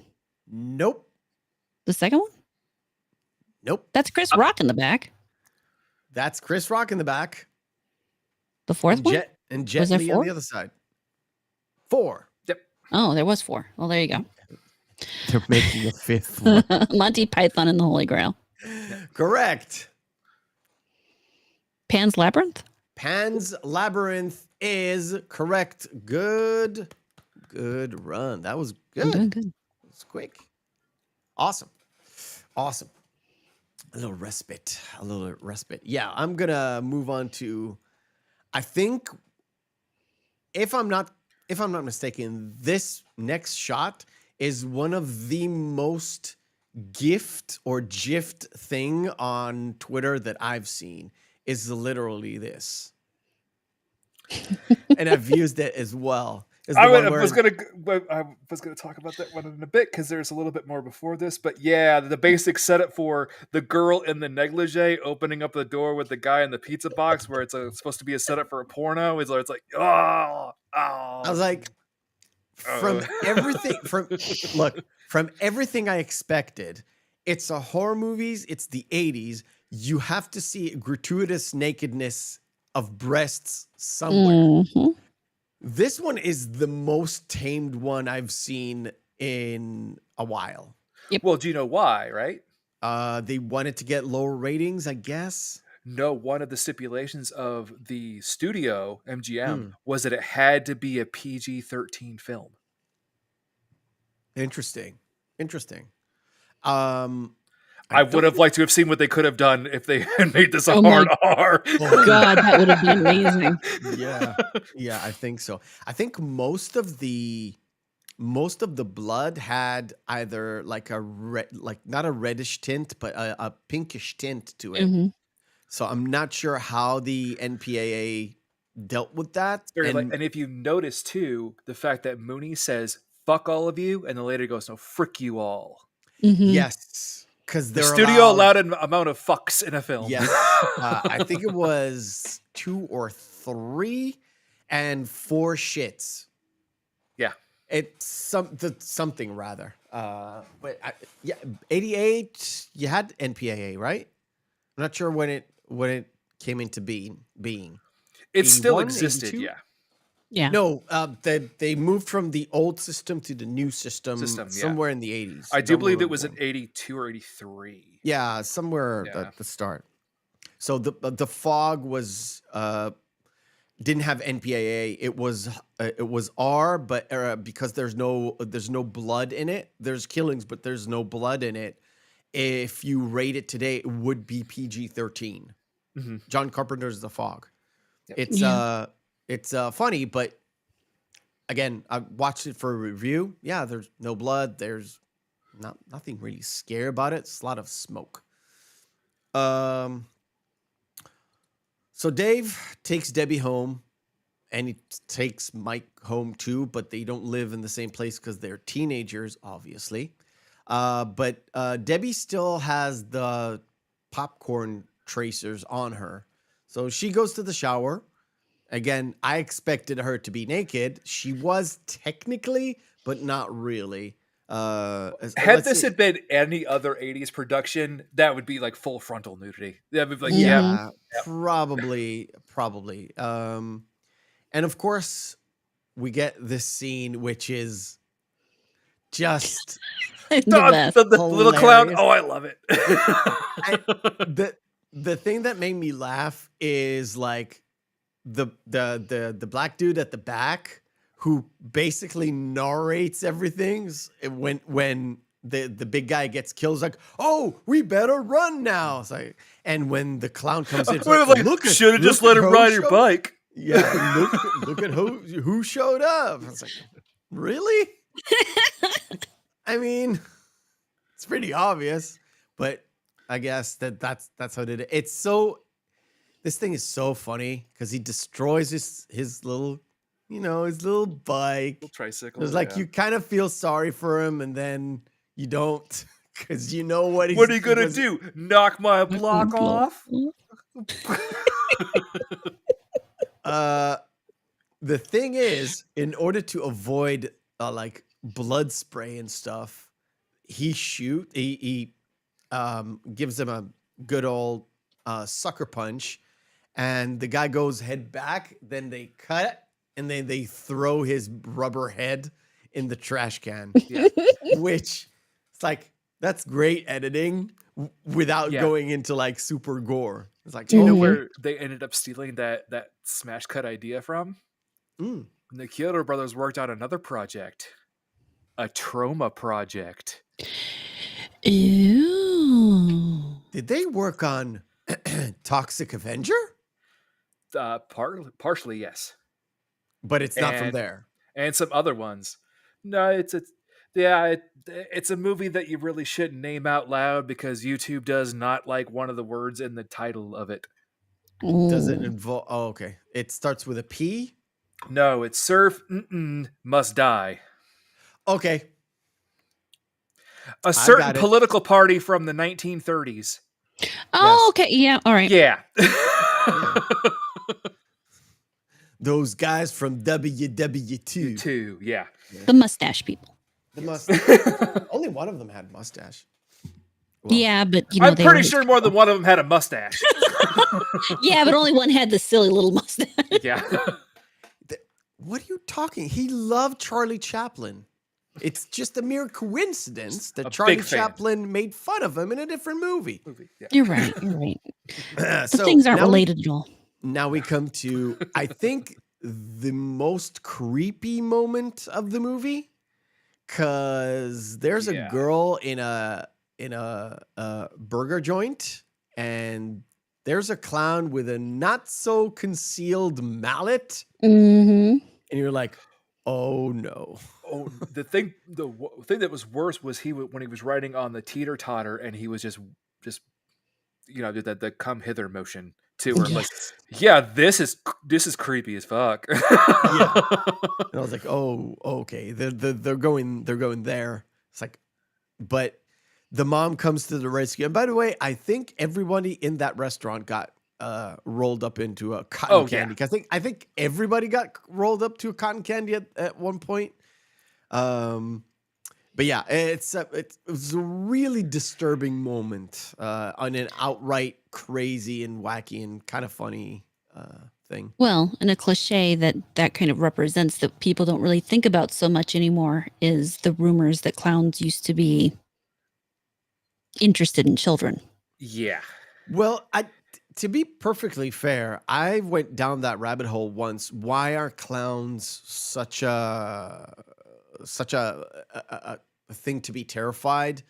B: Nope.
E: The second one?
B: Nope.
E: That's Chris Rock in the back.
B: That's Chris Rock in the back.
E: The fourth
B: And
E: one?
B: Jet
E: Was there
B: Li on
E: four?
B: the other side. 4.
E: Oh, there was 4. Well, there you go.
B: They're making a 5th one.
E: Monty Python and the Holy Grail.
B: Correct.
E: Pan's Labyrinth?
B: Pan's Labyrinth is correct. Good run. That was
E: I'm
B: good.
E: doing good.
B: It's quick. Awesome. Awesome. A little respite. Yeah, I'm going to move on to, I think, if I'm not mistaken, this next shot is one of the most gift or gift thing on Twitter that I've seen is literally this. And I've used it as well. Is the
C: I
B: one where-
C: was gonna talk about that one in a bit because there's a little bit more before this, but yeah, the basic setup for the girl in the negligee opening up the door with the guy in the pizza box, where it's supposed to be a setup for a porno. It's like
B: I was like, from everything I expected, it's a horror movies. It's the 80s. You have to see gratuitous nakedness of breasts somewhere.
E: Mhm.
B: This one is the most tamed one I've seen in a while.
C: Well, do you know why? Right?
B: They wanted to get lower ratings, I guess.
C: No, one of the stipulations of the studio MGM was that it had to be a PG-13 film.
B: Interesting.
C: I would have liked to have seen what they could have done if they had made this a
E: Oh my-
C: hard R.
E: Oh, God, that would have been amazing.
B: Yeah, I think so. I think most of the blood had either like a not a reddish tint, but a pinkish tint to it.
E: Mhm.
B: So I'm not sure how the NPAA dealt with that.
C: And if you notice too, the fact that Mooney says "fuck all of you," and the later goes, "No, frick you all."
E: Mhm.
B: Yes, because
C: The studio allowed an amount of fucks in a film.
B: Yes, I think it was 2 or 3 and 4 shits.
C: Yeah.
B: It's something rather. But 88. You had NPAA, right? I'm not sure when it came into being.
C: It still
B: 81,
C: existed.
B: 82?
C: Yeah.
E: Yeah.
B: No, they moved from the old system to the new system,
C: System, yeah.
B: somewhere in the 80s.
C: I do
B: Don't
C: believe it
B: remember
C: was
B: when.
C: in 82 or 83.
B: Yeah, somewhere
C: Yeah.
B: at the start. So the fog was didn't have NPAA. It was R, but because there's no blood in it. There's killings, but there's no blood in it. If you rate it today, it would be PG-13.
C: Mhm.
B: John Carpenter's The Fog.
C: Yep.
B: It's funny, but again, I watched it for a review. Yeah, there's no blood. There's nothing really scary about it. It's a lot of smoke. So Dave takes Debbie home, and he takes Mike home too, but they don't live in the same place because they're teenagers, obviously. But Debbie still has the popcorn tracers on her. So she goes to the shower. Again, I expected her to be naked. She was technically, but not really.
C: Had this had been any other 80s production, that would be like full frontal nudity. That would be like,
B: Yeah, probably. And of course, we get this scene, which is just
E: The
C: Oh,
E: best.
C: the little clown.
B: Hilarious.
C: Oh, I love it.
B: the thing that made me laugh is like the black dude at the back who basically narrates everything when the big guy gets killed. It's like, oh, we better run now. It's like, and when the clown comes in, it's like, look at,
C: should have just
B: look
C: let
B: at
C: him
B: who
C: ride your
B: showed-
C: bike.
B: Yeah, look at who showed up. It's like, really? I mean, it's pretty obvious, but I guess that's how it is. It's so, this thing is so funny because he destroys his little, his little bike.
C: Little tricycle.
B: It's like you kind of feel sorry for him, and then you don't because you know what he's.
C: What are you gonna do? Knock my block off?
B: The thing is, in order to avoid like blood spray and stuff, he gives him a good old sucker punch, and the guy goes head back. Then they cut, and then they throw his rubber head in the trash can.
C: Yeah.
B: Which it's like, that's great editing without going into like super gore. It's like,
C: Do you know
E: Mhm.
C: where they ended up stealing that smash cut idea from?
B: Mm.
C: The Chiodo brothers worked on another project, a trauma project.
E: Ew.
B: Did they work on Toxic Avenger?
C: Partially, yes,
B: But it's not from
C: And-
B: there.
C: and some other ones. No, it's a movie that you really shouldn't name out loud because YouTube does not like one of the words in the title of it.
B: Does it
E: Ooh.
B: involve? Oh, okay. It starts with a P.
C: No, it's Surf Must Die.
B: Okay.
C: A certain
B: got it.
C: political party from the 1930s.
E: Oh, okay. Yeah. All right.
C: Yeah.
B: Those guys from WW2.
C: Two, yeah.
E: The mustache people.
B: The only one of them had mustache. Well,
E: Yeah, but
C: I'm
E: they
C: pretty
E: were-
C: sure more than one of them had a mustache.
E: Yeah, but only one had the silly little mustache.
C: Yeah.
B: What are you talking? He loved Charlie Chaplin. It's just a mere coincidence that
C: A
B: Charlie
C: big fan.
B: Chaplin made fun of him in a different movie.
C: Yeah.
E: You're right. You're right. The
B: So
E: things aren't
B: now
E: related at all.
B: Now we come to, I think, the most creepy moment of the movie, because there's a
C: Yeah.
B: girl in a burger joint, and there's a clown with a not so concealed mallet,
E: Mm-hmm.
B: and you're like, oh no.
C: Oh, the thing that was worse was when he was riding on the teeter totter and he was just did the come hither motion too. Where I'm like, yeah, this is creepy as fuck.
B: And I was like, oh, okay, they're going there. It's like, but the mom comes to the rescue. And by the way, I think everybody in that restaurant got rolled up into a cotton candy. I think everybody got rolled up to a cotton candy at one point. But yeah, it was a really disturbing moment on an outright crazy and wacky and kind of funny thing.
E: Well, and a cliche that kind of represents that people don't really think about so much anymore is the rumors that clowns used to be interested in children.
C: Yeah.
B: Well, to be perfectly fair, I went down that rabbit hole once. Why are clowns such a thing to be terrified?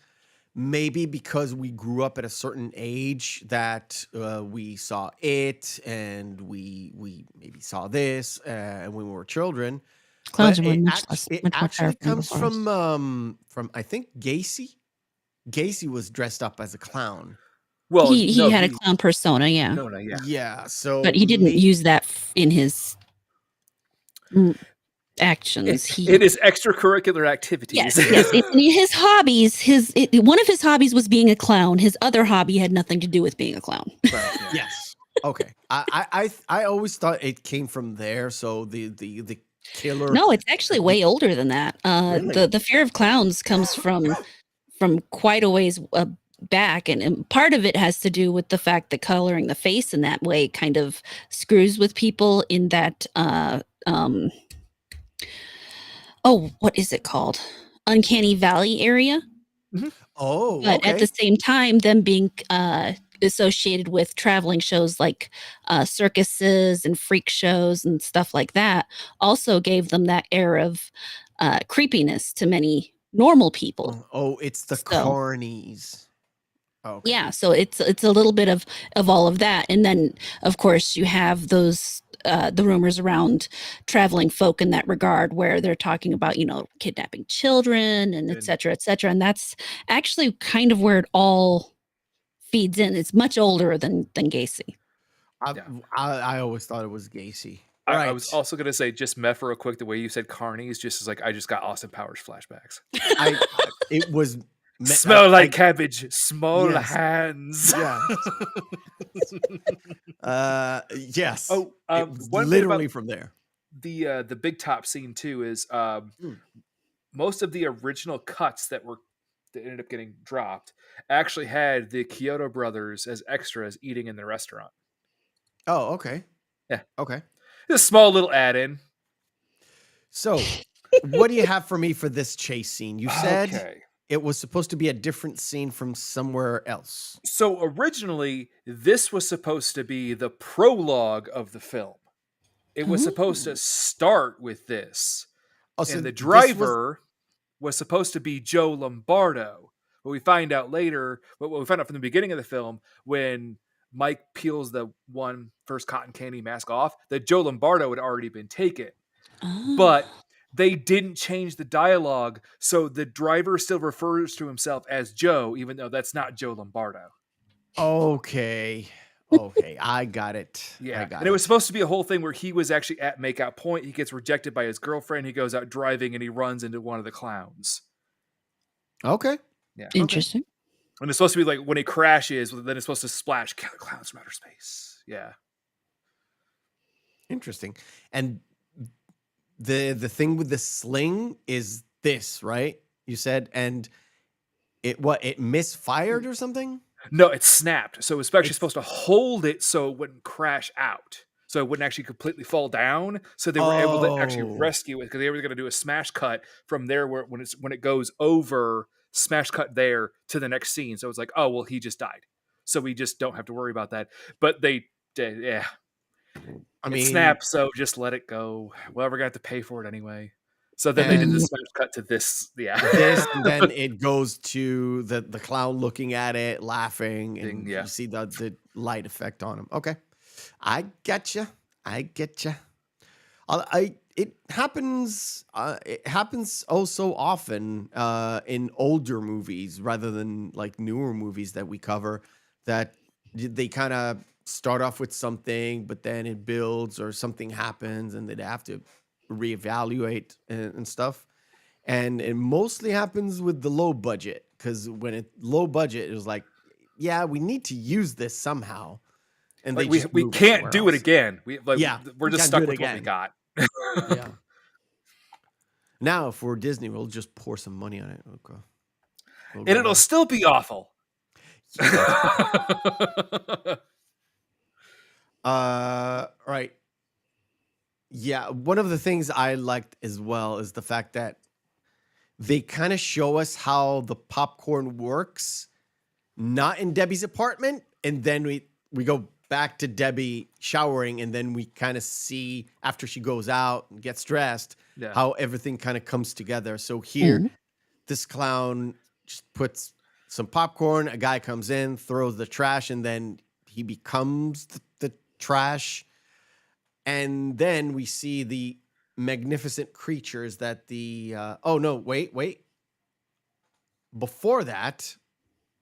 B: Maybe because we grew up at a certain age that we saw it, and we maybe saw this when we were children.
E: Clowns
B: But
E: were
B: it
E: much
B: actually
E: more terrifying
B: comes
E: before us.
B: from I think Gacy. Gacy was dressed up as a clown.
C: Well,
E: he had a clown persona, yeah,
C: No, yeah.
B: Yeah, so
E: but he didn't
B: maybe-
E: use that in his actions.
C: It is extracurricular activities.
E: Yes. His hobbies. One of his hobbies was being a clown. His other hobby had nothing to do with being a clown.
B: Yes. Okay. I always thought it came from there. So the killer.
E: No, it's actually way older than that.
B: Really?
E: The fear of clowns comes from quite a ways back, and part of it has to do with the fact that coloring the face in that way kind of screws with people in that what is it called? Uncanny Valley area.
B: Oh,
E: But at the
B: okay.
E: same time, them being associated with traveling shows like circuses and freak shows and stuff like that also gave them that air of creepiness to many normal people.
B: Oh, it's the
E: So
B: carnies. Okay.
E: yeah, so it's a little bit of all of that, and then of course you have those the rumors around traveling folk in that regard, where they're talking about kidnapping children and et
C: And
E: cetera, and that's actually kind of where it all feeds in. It's much older than Gacy.
B: I,
C: yeah.
B: I always thought it was Gacy.
C: I was
B: Right.
C: also gonna say, just Meth real quick, the way you said carnies, just as like I just got Austin Powers flashbacks.
B: It was
C: Smell like cabbage, small
B: Yes.
C: hands.
B: Yeah. Yes.
C: Oh,
B: It was
C: one thing
B: literally
C: about
B: from there.
C: the big top scene too is most of the original cuts that ended up getting dropped actually had the Chiodo brothers as extras eating in the restaurant.
B: Oh, okay.
C: Yeah.
B: Okay.
C: Just a small little add-in.
B: So, what do you have for me for this chase scene? You said
C: Okay.
B: it was supposed to be a different scene from somewhere else.
C: So originally, this was supposed to be the prologue of the film. It was supposed to start with this.
B: Oh, so
C: And the
B: this
C: driver was supposed to be Joe Lombardo. But we find out later, what we found out from the beginning of the film, when Mike peels the first cotton candy mask off, that Joe Lombardo had already been taken. But they didn't change the dialogue, so the driver still refers to himself as Joe, even though that's not Joe Lombardo.
B: Okay. Okay, I got it.
C: Yeah,
B: I got
C: and it was supposed to be a whole thing where he was actually at makeout point. He gets rejected by his girlfriend. He goes out driving and he runs into one of the clowns.
B: Okay.
C: Yeah,
E: Interesting.
C: and it's supposed to be like when he crashes, then it's supposed to splash clowns from outer space. Yeah,
B: Interesting. And the thing with the sling is this, right? You said, and it misfired or something?
C: no, it snapped. So it was actually
B: It's-
C: supposed to hold it so it wouldn't crash out. So it wouldn't actually completely fall down. So they were able to actually
B: Oh.
C: rescue it because they were going to do a smash cut from there where when it goes over, smash cut there to the next scene. So it's like, oh well, he just died. So we just don't have to worry about that. But they did, yeah.
B: I
C: It
B: mean,
C: snapped, so just let it go. Well, we're gonna have to pay for it anyway. So then they did the
B: And-
C: smash cut to this. Yeah,
B: this, and then it goes to the clown looking at it, laughing, and
C: Yeah.
B: you see the light effect on him. Okay, I getcha. I getcha. It happens. It happens oh so often in older movies rather than like newer movies that we cover. That they kind of start off with something, but then it builds or something happens, and they'd have to reevaluate and stuff. And it mostly happens with the low budget, because when it low budget, it was like, yeah, we need to use this somehow, and
C: like
B: they just
C: we
B: move
C: can't
B: somewhere
C: do it
B: else.
C: again. We're
B: we
C: just
B: can't
C: stuck
B: do it
C: with what we
B: again.
C: got.
B: Yeah. Now, if we're Disney, we'll just pour some money on it. Okay. We'll
C: And
B: go
C: it'll
B: there.
C: still be awful.
B: Right. Yeah, one of the things I liked as well is the fact that they kind of show us how the popcorn works, not in Debbie's apartment, and then we go back to Debbie showering, and then we kind of see after she goes out and gets dressed
C: Yeah.
B: how everything kind of comes together. So here, this clown just puts some popcorn. A guy comes in, throws the trash, and then he becomes the trash. And then we see the magnificent creatures that the oh no, wait. Before that,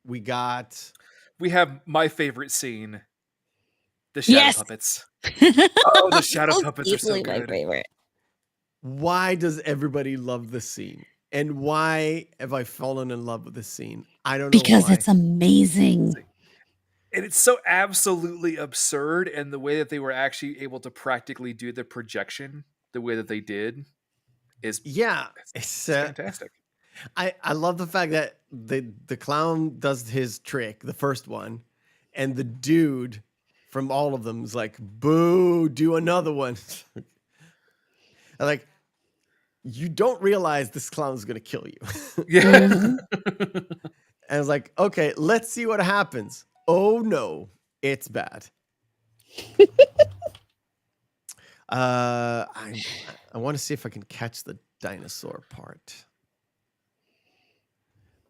B: we
C: have my favorite scene, the shadow
E: Yes.
C: puppets. Oh, the shadow puppets are so
E: Easily my
C: good.
E: favorite.
B: why does everybody love this scene? And why have I fallen in love with this scene? I don't know
E: Because
B: why.
E: it's amazing.
C: And it's so absolutely absurd, and the way that they were actually able to practically do the projection the way that they did is
B: Yeah,
C: it's fantastic.
B: I love the fact that the clown does his trick, the first one, and the dude from all of them is like, "Boo! Do another one." Like, you don't realize this clown's gonna kill you.
C: Yeah.
E: Mhm.
B: And I was like, okay, let's see what happens. Oh no, it's bad. I want to see if I can catch the dinosaur part.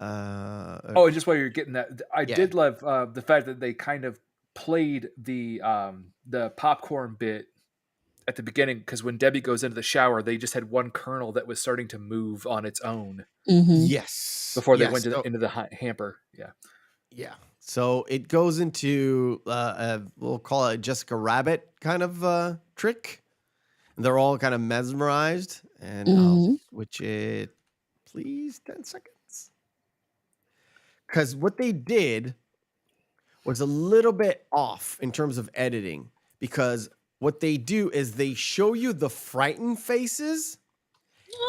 C: Oh, and just while you're getting that, I
B: Yeah.
C: did love the fact that they kind of played the popcorn bit at the beginning, because when Debbie goes into the shower, they just had one kernel that was starting to move on its own
E: Mhm.
B: Yes.
C: before they
B: Yes.
C: went
B: So-
C: into the hamper. Yeah.
B: Yeah. So it goes into we'll call it a Jessica Rabbit kind of trick. They're all kind of mesmerized, and I'll
E: Mhm.
B: switch it, please, 10 seconds. Because what they did was a little bit off in terms of editing. Because what they do is they show you the frightened faces,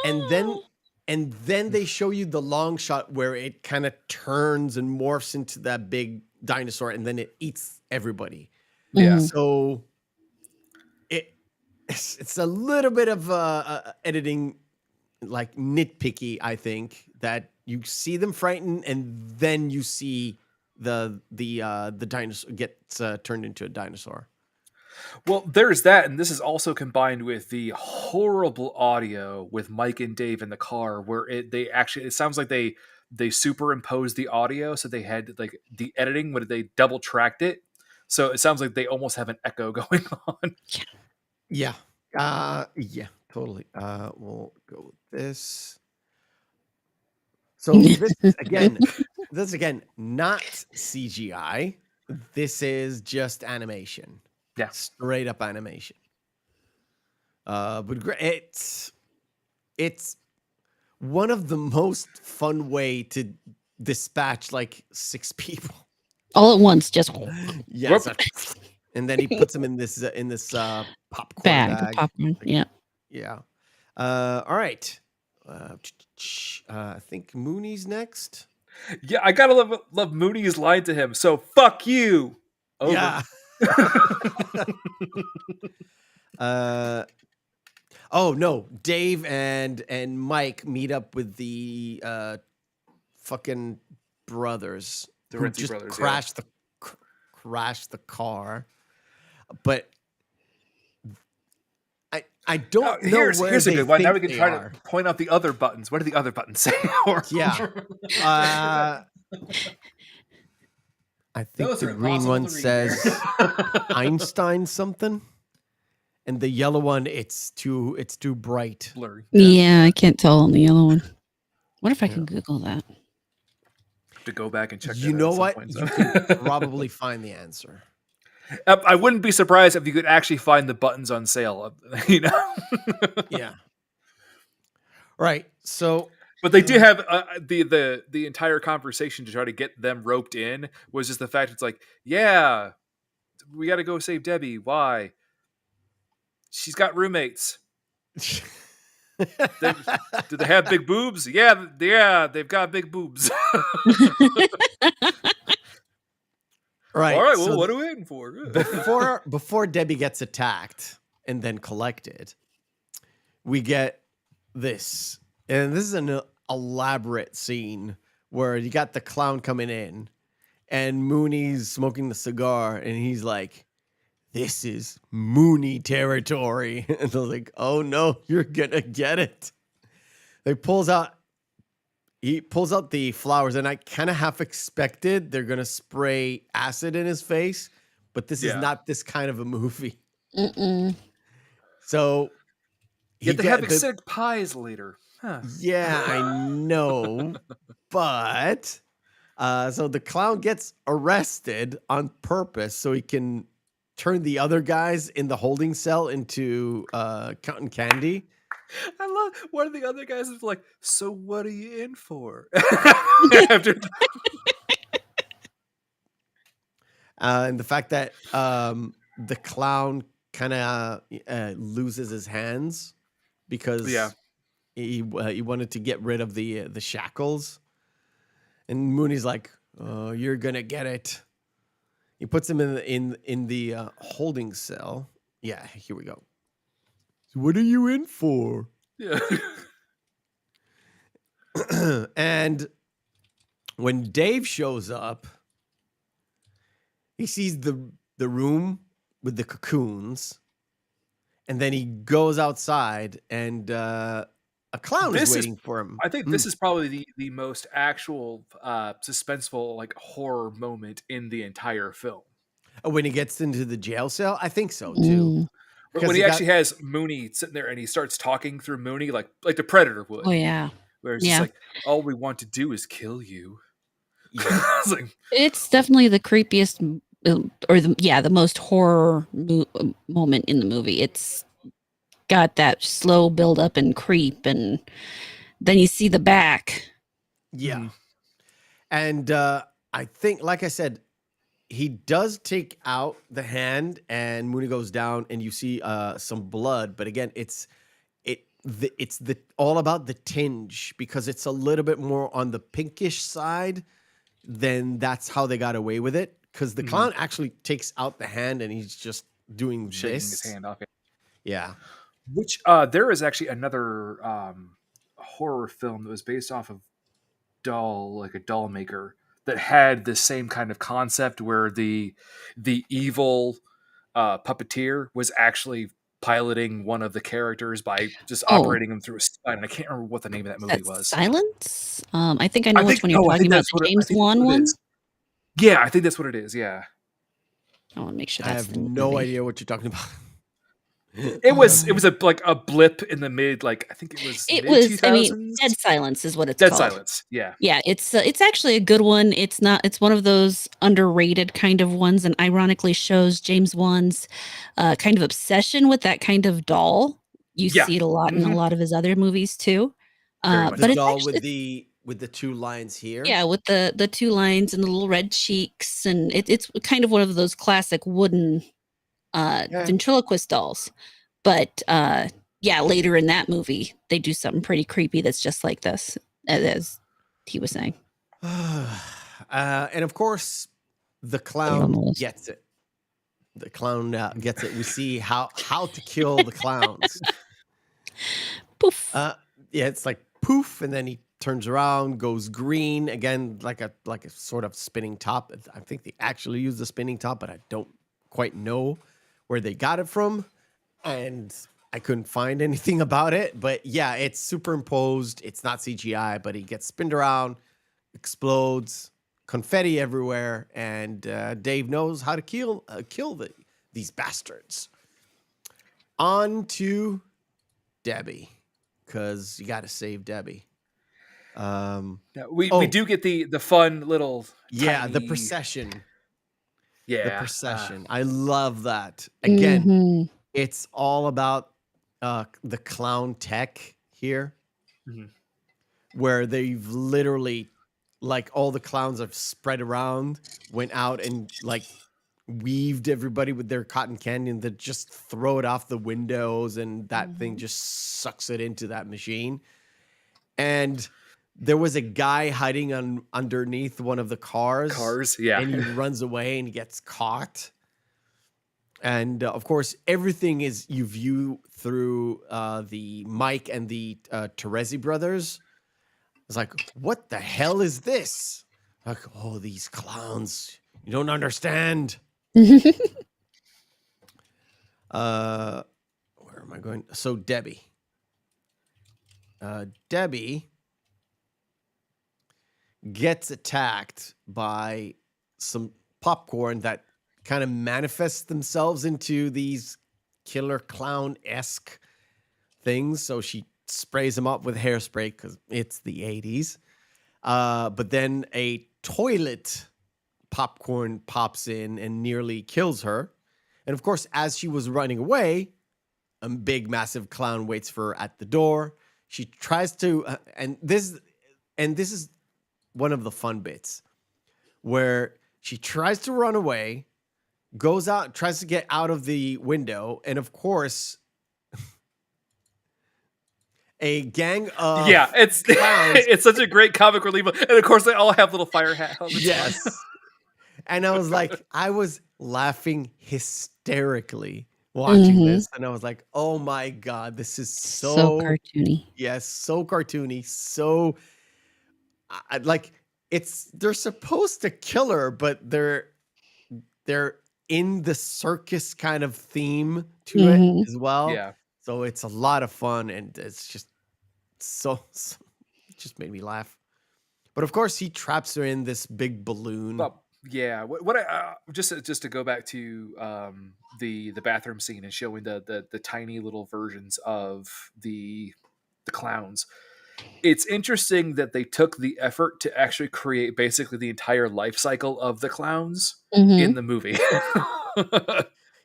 B: and then they show you the long shot where it kind of turns and morphs into that big dinosaur, and then it eats everybody.
C: Yeah.
E: Mhm.
B: So it's a little bit of editing, like nitpicky, I think, that you see them frightened and then you see the dinosaur gets turned into a dinosaur.
C: Well, there's that, and this is also combined with the horrible audio with Mike and Dave in the car, where it sounds like they superimposed the audio, so they had like the editing when they double tracked it, so it sounds like they almost have an echo going on.
B: Yeah. Yeah, totally. We'll go with this. So this is again not CGI. This is just animation.
C: Yeah.
B: Straight up animation. But it's one of the most fun way to dispatch like 6 people.
E: All at once, just
B: Yes. And then he puts them in this popcorn
E: bag,
B: bag.
E: popcorn. Yeah.
B: Yeah. All right. I think Mooney's next.
C: Yeah, I gotta love Mooney's line to him. So fuck you. Over.
B: Yeah. Oh no, Dave and Mike meet up with the fucking brothers
C: The
B: who
C: Renzi
B: just
C: brothers, yeah.
B: crashed the car. But I don't know
C: here's
B: where
C: a
B: they
C: good one. Now we
B: think
C: can
B: they
C: try
B: are.
C: to point out the other buttons. What do the other buttons say?
B: Yeah. I think
C: Those
B: the
C: are
B: green
C: impossible
B: one
C: to read
B: says
C: there.
B: Einstein something, and the yellow one it's too bright.
C: Blurry.
E: Yeah, I can't tell on the yellow one. What if I can Google that?
C: To go back and check.
B: You
C: that
B: know
C: out at
B: what?
C: some
B: You
C: point.
B: can probably find the answer.
C: I wouldn't be surprised if you could actually find the buttons on sale. You know.
B: Yeah. Right. So,
C: But they do have the entire conversation to try to get them roped in was just the fact it's like, yeah, we got to go save Debbie. Why? She's got roommates. Do they have big boobs? Yeah, they've got big boobs.
B: right.
C: All right, well,
B: so
C: what are we waiting for?
B: before Debbie gets attacked and then collected, we get this. And this is an elaborate scene where you got the clown coming in and Mooney's smoking the cigar and he's like, "This is Mooney territory." And I was like, "Oh no, you're gonna get it." He pulls out the flowers, and I kind of half expected they're gonna spray acid in his face, but this is
C: Yeah.
B: not this kind of a movie.
E: Mm-mm.
B: So
C: You have to have acidic pies later. Huh.
B: yeah, I know, but so the clown gets arrested on purpose so he can turn the other guys in the holding cell into cotton candy.
C: I love one of the other guys is like, so what are you in for?
B: And the fact that the clown kind of loses his hands because he wanted to get rid of the shackles, and Mooney's like, "Oh, you're gonna get it." He puts him in the holding cell. Yeah, here we go. So what are you in for?
C: Yeah.
B: And when Dave shows up, he sees the room with the cocoons, and then he goes outside, and a clown
C: This
B: is
C: is-
B: waiting for him.
C: I think this is probably the most actual suspenseful like horror moment in the entire film.
B: When he gets into the jail cell, I think so too.
E: Mm.
B: Because
C: When he
B: they got-
C: actually has Mooney sitting there and he starts talking through Mooney like the Predator would.
E: Oh yeah.
C: Where it's
E: Yeah.
C: just like, all we want to do is kill you.
B: Yeah.
C: It's like,
E: It's definitely the creepiest, or the most horror moment in the movie. It's got that slow build up and creep, and then you see the back.
B: Yeah.
C: Mhm.
B: And I think, like I said, he does take out the hand, and Mooney goes down, and you see some blood. But again, it's all about the tinge, because it's a little bit more on the pinkish side. Then that's how they got away with it. Because the
C: Mhm.
B: clown actually takes out the hand, and he's just doing
C: shaking
B: this.
C: his hand off.
B: Yeah.
C: Which there is actually another horror film that was based off of a doll maker that had the same kind of concept where the evil puppeteer was actually piloting one of the characters by just operating him through a spine. And I can't remember what the name of that movie was.
E: Silence. I think I know which one you're talking about. The James
C: I
E: Wan
C: think
E: one.
C: Yeah, I think that's what it is. Yeah.
E: I want to make sure
B: I
E: that's
B: have
E: the
B: no
E: movie.
B: idea what you're talking about.
C: It was a blip in the mid, like I think it was
E: It
C: mid
E: was. I mean,
C: 2000s.
E: Dead Silence is what it's
C: Dead
E: called.
C: Silence. Yeah.
E: Yeah, it's actually a good one. It's not. It's one of those underrated kind of ones, and ironically shows James Wan's kind of obsession with that kind of doll. You
C: Yeah.
E: see it a lot in a
C: Mhm.
E: lot of his other movies too.
C: Very much
B: The
E: But it's
B: doll
E: actually,
B: with the two lines here.
E: yeah, with the two lines and the little red cheeks, and it's kind of one of those classic wooden ventriloquist dolls. But yeah, later in that movie, they do something pretty creepy that's just like this, as he was saying.
B: And of course, the
E: on the
B: clown
E: list.
B: gets it. The clown gets it. We see how to kill the clowns.
E: Poof.
B: Yeah, it's like poof, and then he turns around, goes green again, like a sort of spinning top. I think they actually use the spinning top, but I don't quite know where they got it from, and I couldn't find anything about it. But yeah, it's superimposed. It's not CGI, but he gets spinned around, explodes, confetti everywhere, and Dave knows how to kill these bastards. On to Debbie, because you got to save Debbie.
C: Yeah, we do get the fun little
B: Yeah, the
C: tiny-
B: procession. The
C: Yeah.
B: procession. I love that. Again,
E: Mhm.
B: it's all about the clown tech here,
C: Mhm.
B: where they've literally, like, all the clowns have spread around, went out and like weaved everybody with their cotton candy, and then just throw it off the windows, and that thing just sucks it into that machine. And there was a guy hiding underneath one of the cars,
C: yeah.
B: and he runs away and he gets caught. And of course, everything is you view through the Mike and the Terezi brothers. It's like, what the hell is this? Like, oh, these clowns, you don't understand. Where am I going? So Debbie. Debbie gets attacked by some popcorn that kind of manifests themselves into these killer clown-esque things. So she sprays them up with hairspray because it's the 80s. But then a toilet popcorn pops in and nearly kills her. And of course, as she was running away, a big, massive clown waits for her at the door. She tries to, and this is one of the fun bits, where she tries to run away, goes out, tries to get out of the window, and of course, a gang of
C: it's
B: clowns.
C: it's such a great comic relief, and of course they all have little fire hat helmets.
B: Yes. And I was like, I was laughing hysterically watching this, and I was like, oh my God, this is
E: So
B: so
E: cartoony.
B: yes, so cartoony, so like they're supposed to kill her, but they're in the circus kind of theme to it
E: Mhm.
B: as well.
C: Yeah.
B: So it's a lot of fun, and it's just so it just made me laugh. But of course, he traps her in this big balloon.
C: Well, yeah. What I just to go back to the bathroom scene and showing the tiny little versions of the clowns. It's interesting that they took the effort to actually create basically the entire life cycle of the clowns in
E: Mhm.
C: the movie.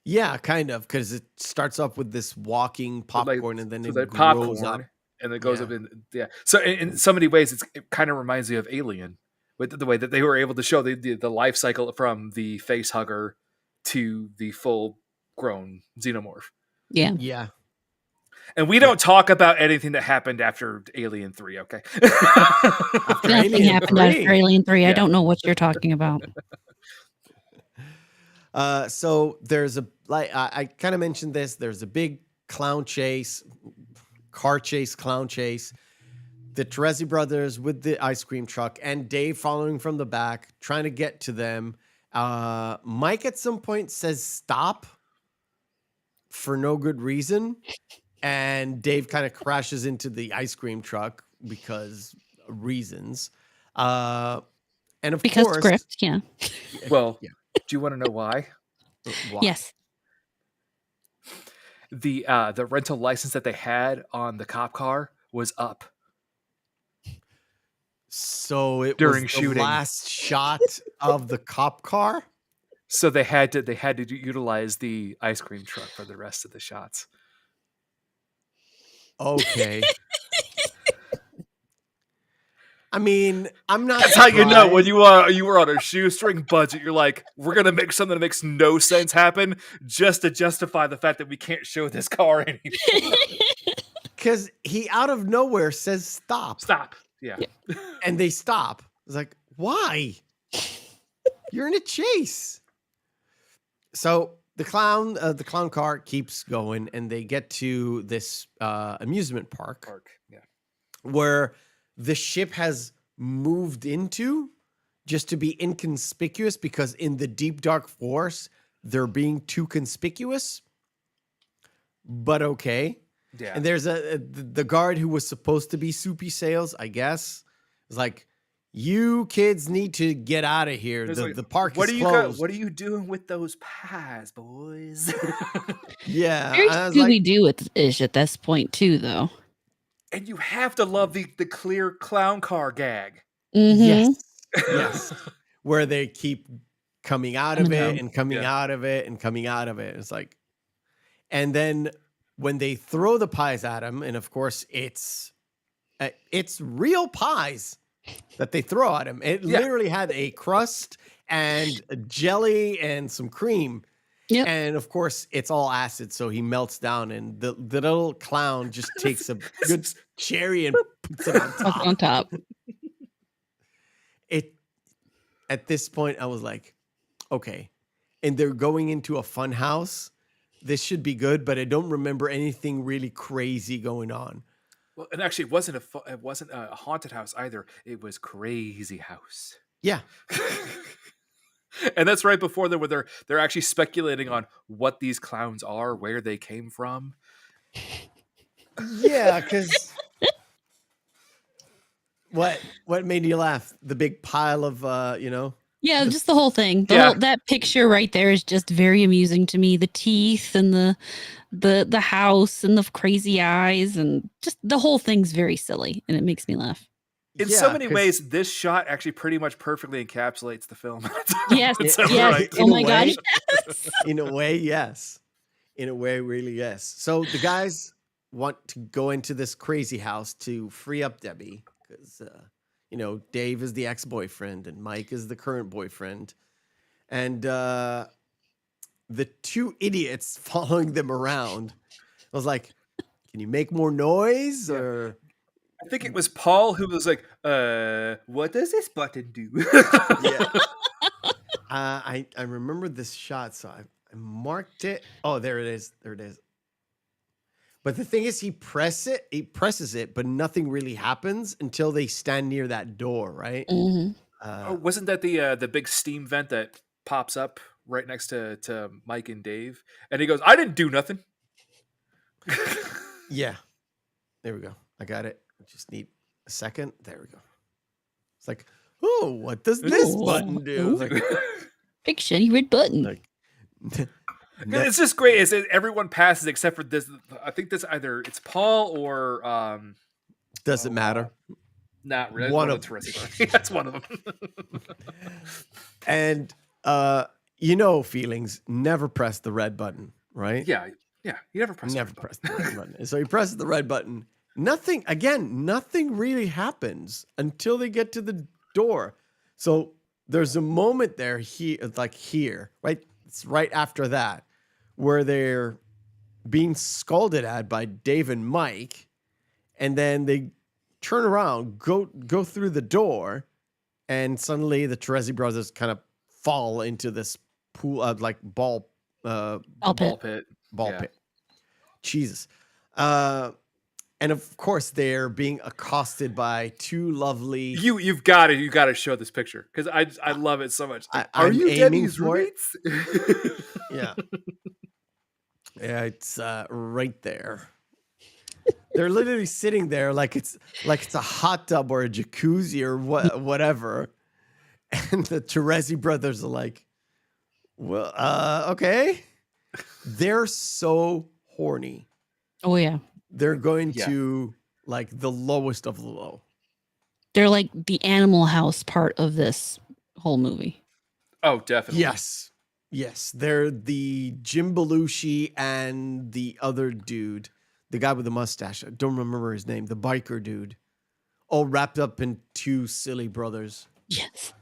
B: Yeah, kind of, because it starts off with this walking popcorn, and then
C: so
B: it
C: the
B: grows
C: popcorn
B: up.
C: and it goes
B: Yeah.
C: up in So in so many ways, it kind of reminds me of Alien, with the way that they were able to show the life cycle from the face hugger to the full grown xenomorph.
E: Yeah.
B: Yeah.
C: And we don't talk about anything that happened after Alien 3, okay?
B: After
E: Nothing
B: Alien
E: happened after
B: 3.
E: Alien 3. I
C: Yeah.
E: don't know what you're talking about.
B: So there's I kind of mentioned this. There's a big clown chase, clown chase. The Terezi brothers with the ice cream truck and Dave following from the back, trying to get to them. Mike at some point says stop for no good reason. And Dave kind of crashes into the ice cream truck because reasons. And of
E: Because
B: course,
E: script, yeah.
C: Well,
B: Yeah.
C: do you want to know why?
B: Why?
E: Yes.
C: The rental license that they had on the cop car was up.
B: So it
C: During
B: was the
C: shooting.
B: last shot of the cop car.
C: So they had to utilize the ice cream truck for the rest of the shots.
B: Okay. I mean, I'm not.
C: That's how you know when
B: surprised.
C: you were on a shoestring budget. You're like, we're gonna make something that makes no sense happen just to justify the fact that we can't show this car anymore.
B: Because he out of nowhere says stop.
C: Stop. Yeah.
B: And they stop. It's like, why? You're in a chase. So the clown car keeps going, and they get to this amusement park
C: Yeah.
B: where the ship has moved into just to be inconspicuous, because in the deep dark forest they're being too conspicuous. But okay.
C: Yeah.
B: And there's the guard who was supposed to be Soupy Sales, I guess, is like, you kids need to get out of here.
C: It's like,
B: The park
C: what
B: is
C: do you
B: closed.
C: What are you doing with those pies, boys?
B: Yeah,
E: Very
B: I was like,
E: Scooby Doo ish at this point too, though.
C: And you have to love the clear clown car gag.
B: yes,
E: Mhm.
B: yes, where they keep coming out of
E: Coming
B: it
E: out.
B: and coming out of it and coming out of it. It's like, and then when they throw the pies at him, and of course it's real pies that they throw at him. It literally had a crust and a jelly and some cream.
E: Yep.
B: And of course, it's all acid, so he melts down, and the little clown just takes a good cherry and puts it on
E: Up
B: top.
E: on top.
B: At this point, I was like, okay, and they're going into a fun house. This should be good, but I don't remember anything really crazy going on.
C: Well, and actually, it wasn't a haunted house either. It was Crazy House.
B: Yeah,
C: And that's right before they're actually speculating on what these clowns are, where they came from.
B: yeah, because what made you laugh? The big pile of
E: Yeah, just the whole thing. That picture right there is just very amusing to me. The teeth and the house and the crazy eyes, and just the whole thing's very silly, and it makes me laugh.
C: In so many ways, this shot actually pretty much perfectly encapsulates the film.
E: Yes,
C: It's
E: yes.
C: right.
E: Oh my gosh. Yes.
B: In a way, yes. In a way, really, yes. So the guys want to go into this crazy house to free up Debbie because, Dave is the ex-boyfriend and Mike is the current boyfriend. And the two idiots following them around, I was like, can you make more noise?
C: Yeah.
B: Or
C: I think it was Paul who was like, what does this button do?
B: yeah. I remember this shot, so I marked it. Oh, there it is. There it is. But the thing is, he presses it, but nothing really happens until they stand near that door, right?
E: Mhm.
C: Wasn't that the big steam vent that pops up right next to Mike and Dave? And he goes, "I didn't do nothing."
B: Yeah. There we go. I got it. I just need a second. There we go. It's like, oh, what does this
E: Ooh.
B: button do? It's like,
E: Big shiny red button.
B: like
C: It's just great. Is that everyone passes except for this? I think this either it's Paul or
B: doesn't matter.
C: Not really.
B: One
C: One
B: of
C: of the That's one of them.
B: And feelings, never press the red button, right?
C: Yeah. You never press.
B: Never press the red button. And so he presses the red button. Nothing really happens until they get to the door. So there's a moment there here, right? It's right after that, where they're being scolded at by Dave and Mike, and then they turn around, go through the door, and suddenly the Terezi brothers kind of fall into this pool of ball
C: pit.
B: pit. Jesus. And of course they're being accosted by two lovely.
C: You've got to show this picture because I love it so much. Are
B: I'm
C: you
B: aiming
C: Debbie's
B: for it.
C: roommates?
B: Yeah. Yeah, it's right there. They're literally sitting there like it's a hot tub or a jacuzzi or whatever. And the Terezi brothers are like, well, okay. They're so horny.
E: Oh yeah.
B: They're going to the lowest of the low.
E: They're like the Animal House part of this whole movie.
C: Oh, definitely.
B: Yes. They're the Jim Belushi and the other dude, the guy with the mustache. I don't remember his name. The biker dude, all wrapped up in two silly brothers.
E: Yes.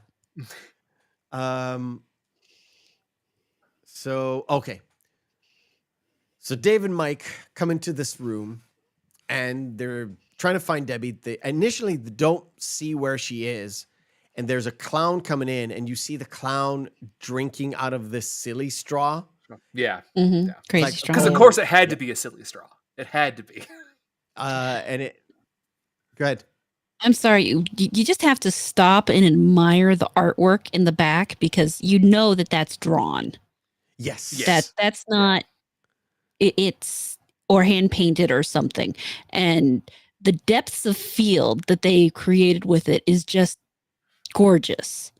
B: So okay. So Dave and Mike come into this room, and they're trying to find Debbie. They initially don't see where she is, and there's a clown coming in, and you see the clown drinking out of this silly straw.
C: Yeah.
E: Mm-hmm.
C: Yeah.
E: Crazy straw.
C: Because of course it had to be a silly straw. It had to be.
B: And it. Go ahead.
E: I'm sorry. You just have to stop and admire the artwork in the back because you know that's drawn.
B: Yes.
E: That's not. It's or hand painted or something, and the depths of field that they created with it is just gorgeous.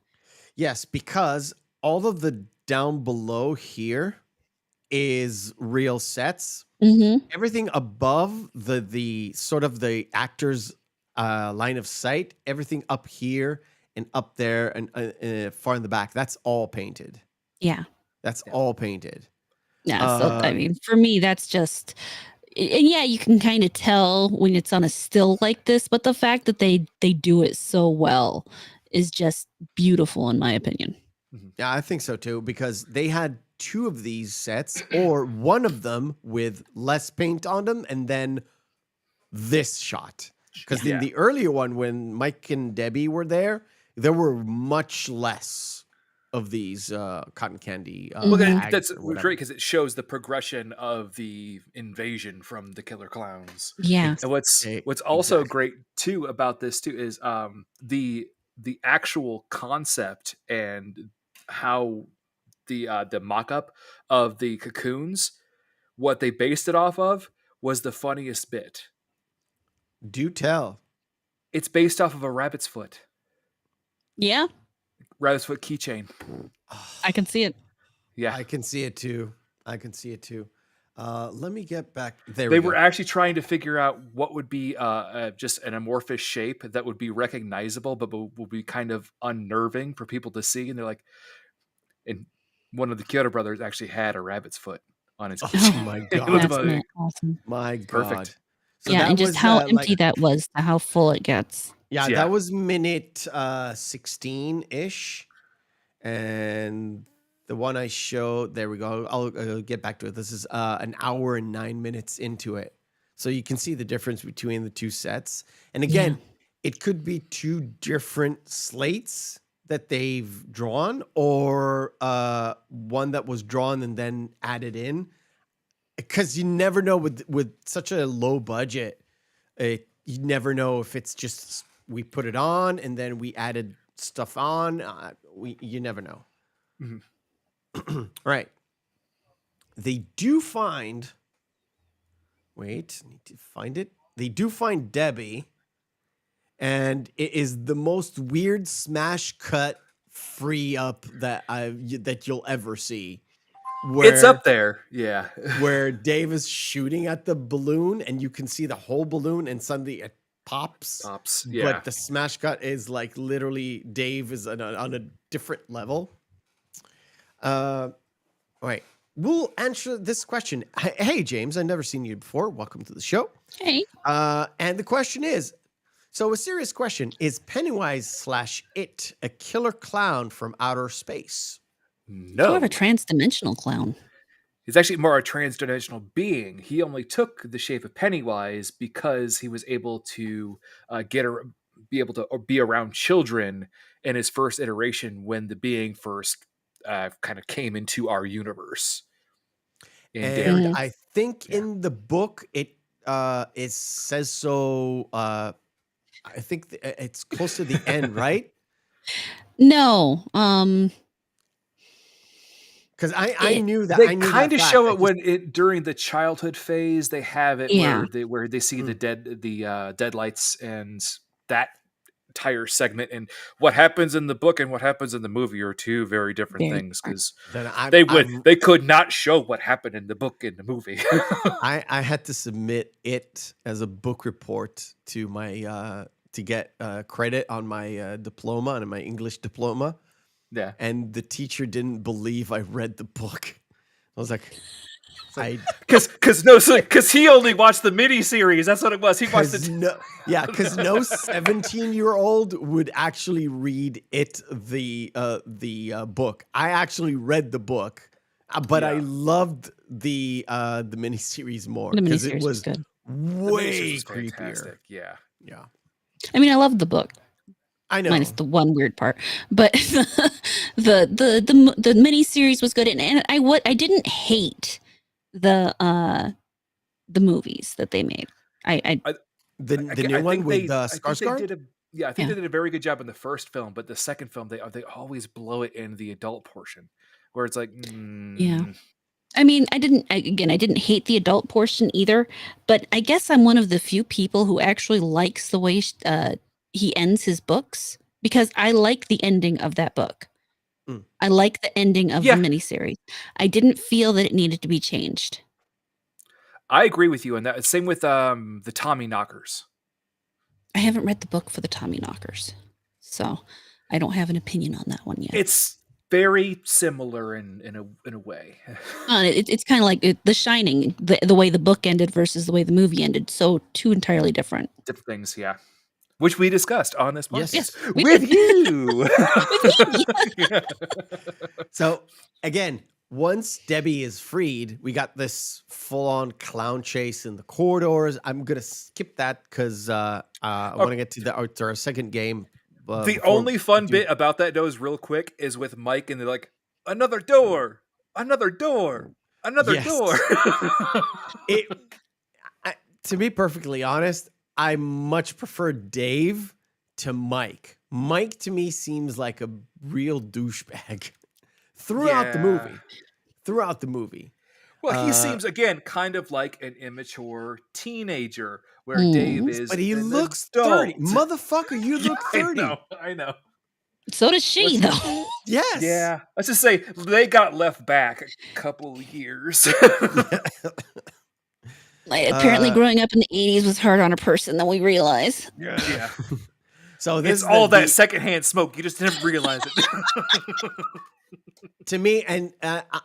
B: Yes, because all of the down below here is real sets.
E: Mm-hmm.
B: Everything above the sort of the actor's line of sight, everything up here and up there and far in the back, that's all painted.
E: Yeah.
B: That's all painted.
E: Yeah. So I mean, for me, that's just, and yeah, you can kind of tell when it's on a still like this, but the fact that they do it so well is just beautiful, in my opinion.
B: Yeah, I think so too, because they had two of these sets, or one of them with less paint on them, and then this shot. Because in the earlier one, when Mike and Debbie were there were much less of these cotton candy.
C: Well,
B: bags
C: that's
B: or whatever.
C: great because it shows the progression of the invasion from the killer clowns.
E: Yeah.
C: And what's also great too about this too is the actual concept and how the mock-up of the cocoons, what they based it off of was the funniest bit.
B: Do tell.
C: It's based off of a rabbit's foot.
E: Yeah.
C: Rabbit's foot keychain.
E: I can see it.
C: Yeah.
B: I can see it too. Let me get back.
C: They were actually trying to figure out what would be just an amorphous shape that would be recognizable, but would be kind of unnerving for people to see. And they're like, and one of the Chiodo brothers actually had a rabbit's foot on his.
B: Oh my god!
E: That's awesome.
B: My god!
C: Perfect.
B: So
E: yeah, and just
B: was,
E: how empty that was to how full it gets.
B: Yeah, that was minute 16-ish, and the one I showed. There we go. I'll get back to it. This is an hour and 9 minutes into it, so you can see the difference between the two sets. And again, it could be two different slates that they've drawn, or one that was drawn and then added in. because you never know with such a low budget, you never know if it's just we put it on and then we added stuff on. You never know. Right. They do find. Wait, I need to find it. They do find Debbie, and it is the most weird smash cut free up that you'll ever see.
C: It's up there. Yeah.
B: Where Dave is shooting at the balloon and you can see the whole balloon and suddenly it pops.
C: Yeah.
B: But the smash cut is like literally Dave is on a different level. Right. We'll answer this question. Hey, James, I've never seen you before. Welcome to the show.
E: Hey.
B: And the question is, so a serious question, is Pennywise / it a killer clown from outer space?
C: No.
E: Sort of a trans-dimensional clown.
C: He's actually more a trans-dimensional being. He only took the shape of Pennywise because he was able to be around children in his first iteration when the being first kind of came into our universe.
B: And I think in the book it says so. I think it's close to the end, right?
E: No.
B: Because I knew that.
C: They kind of show it during the childhood phase. They have it where they see the deadlights and that entire segment, and what happens in the book and what happens in the movie are two very different things, because they could not show what happened in the book in the movie.
B: I had to submit it as a book report to my to get credit on my diploma, and my English diploma.
C: Yeah.
B: And the teacher didn't believe I read the book. I was like,
C: because he only watched the miniseries. That's what it was. He watched it.
B: Because no 17-year-old would actually read the book. I actually read the book, but I loved the miniseries more because it was
E: good.
B: Way creepier.
C: Fantastic. Yeah.
E: I mean, I loved the book.
B: I know,
E: minus the one weird part, but the mini series was good, and I didn't hate the movies that they made.
B: The new one with Skarsgård.
C: I think they did a very good job in the first film, but the second film they always blow it in the adult portion, where it's like,
E: yeah. I mean, I didn't hate the adult portion either, but I guess I'm one of the few people who actually likes the way he ends his books, because I like the ending of that book. I like the ending of the miniseries. I didn't feel that it needed to be changed.
C: I agree with you on that. Same with the Tommy Knockers.
E: I haven't read the book for the Tommy Knockers, so I don't have an opinion on that one yet.
C: It's very similar in a way.
E: It's kind of like The Shining, the way the book ended versus the way the movie ended. So two entirely different
C: things, yeah. Which we discussed on this podcast.
E: Yes,
C: with you.
B: So again, once Debbie is freed, we got this full-on clown chase in the corridors. I'm gonna skip that because I want to get to our second game.
C: The only fun bit about that, though, is real quick, is with Mike, and they're like, another door, another door, another door.
B: To be perfectly honest, I much prefer Dave to Mike. Mike to me seems like a real douchebag throughout the movie.
C: Well, he seems, again, kind of like an immature teenager, where Dave is.
B: But he looks 30. Motherfucker, you look 30.
C: I know.
E: So does she, though.
B: Yes.
C: Yeah. Let's just say they got left back a couple of years.
E: Apparently, growing up in the 80s was hard on a person than we realize.
C: Yeah.
B: So
C: it's all that secondhand smoke. You just didn't realize it.
B: To me, and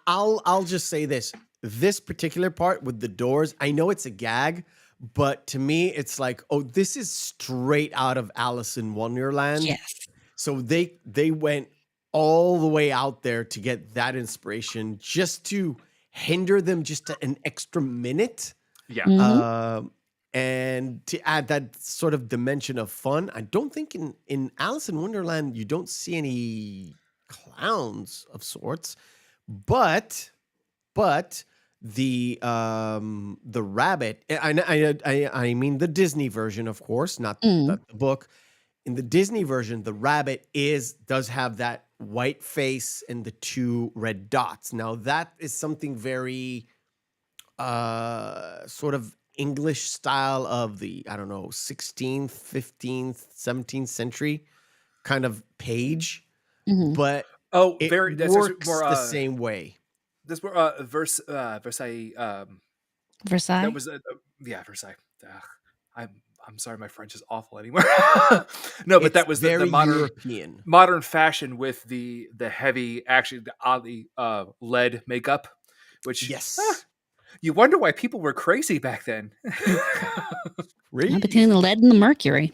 B: I'll just say this. This particular part with the doors, I know it's a gag, but to me, it's like, oh, this is straight out of Alice in Wonderland.
E: Yes.
B: So they went all the way out there to get that inspiration just to hinder them just an extra minute.
C: Yeah.
E: Mm-hmm.
B: And to add that sort of dimension of fun. I don't think in Alice in Wonderland, you don't see any clowns of sorts, but the rabbit. I mean the Disney version, of course, not the book. In the Disney version, the rabbit does have that white face and the 2 red dots. Now that is something very sort of English style of the, I don't know, 16th, 15th, 17th century kind of page, but it
C: that's
B: works
C: more
B: the same way.
C: This were Versailles.
E: Versailles.
C: That was Versailles. I'm sorry, my French is awful anymore. No, but
B: It's
C: that was the
B: very
C: modern
B: European.
C: modern fashion with the heavy, actually the oddly lead makeup, which
B: Yes.
C: you wonder why people were crazy back then.
E: Between the lead and the mercury.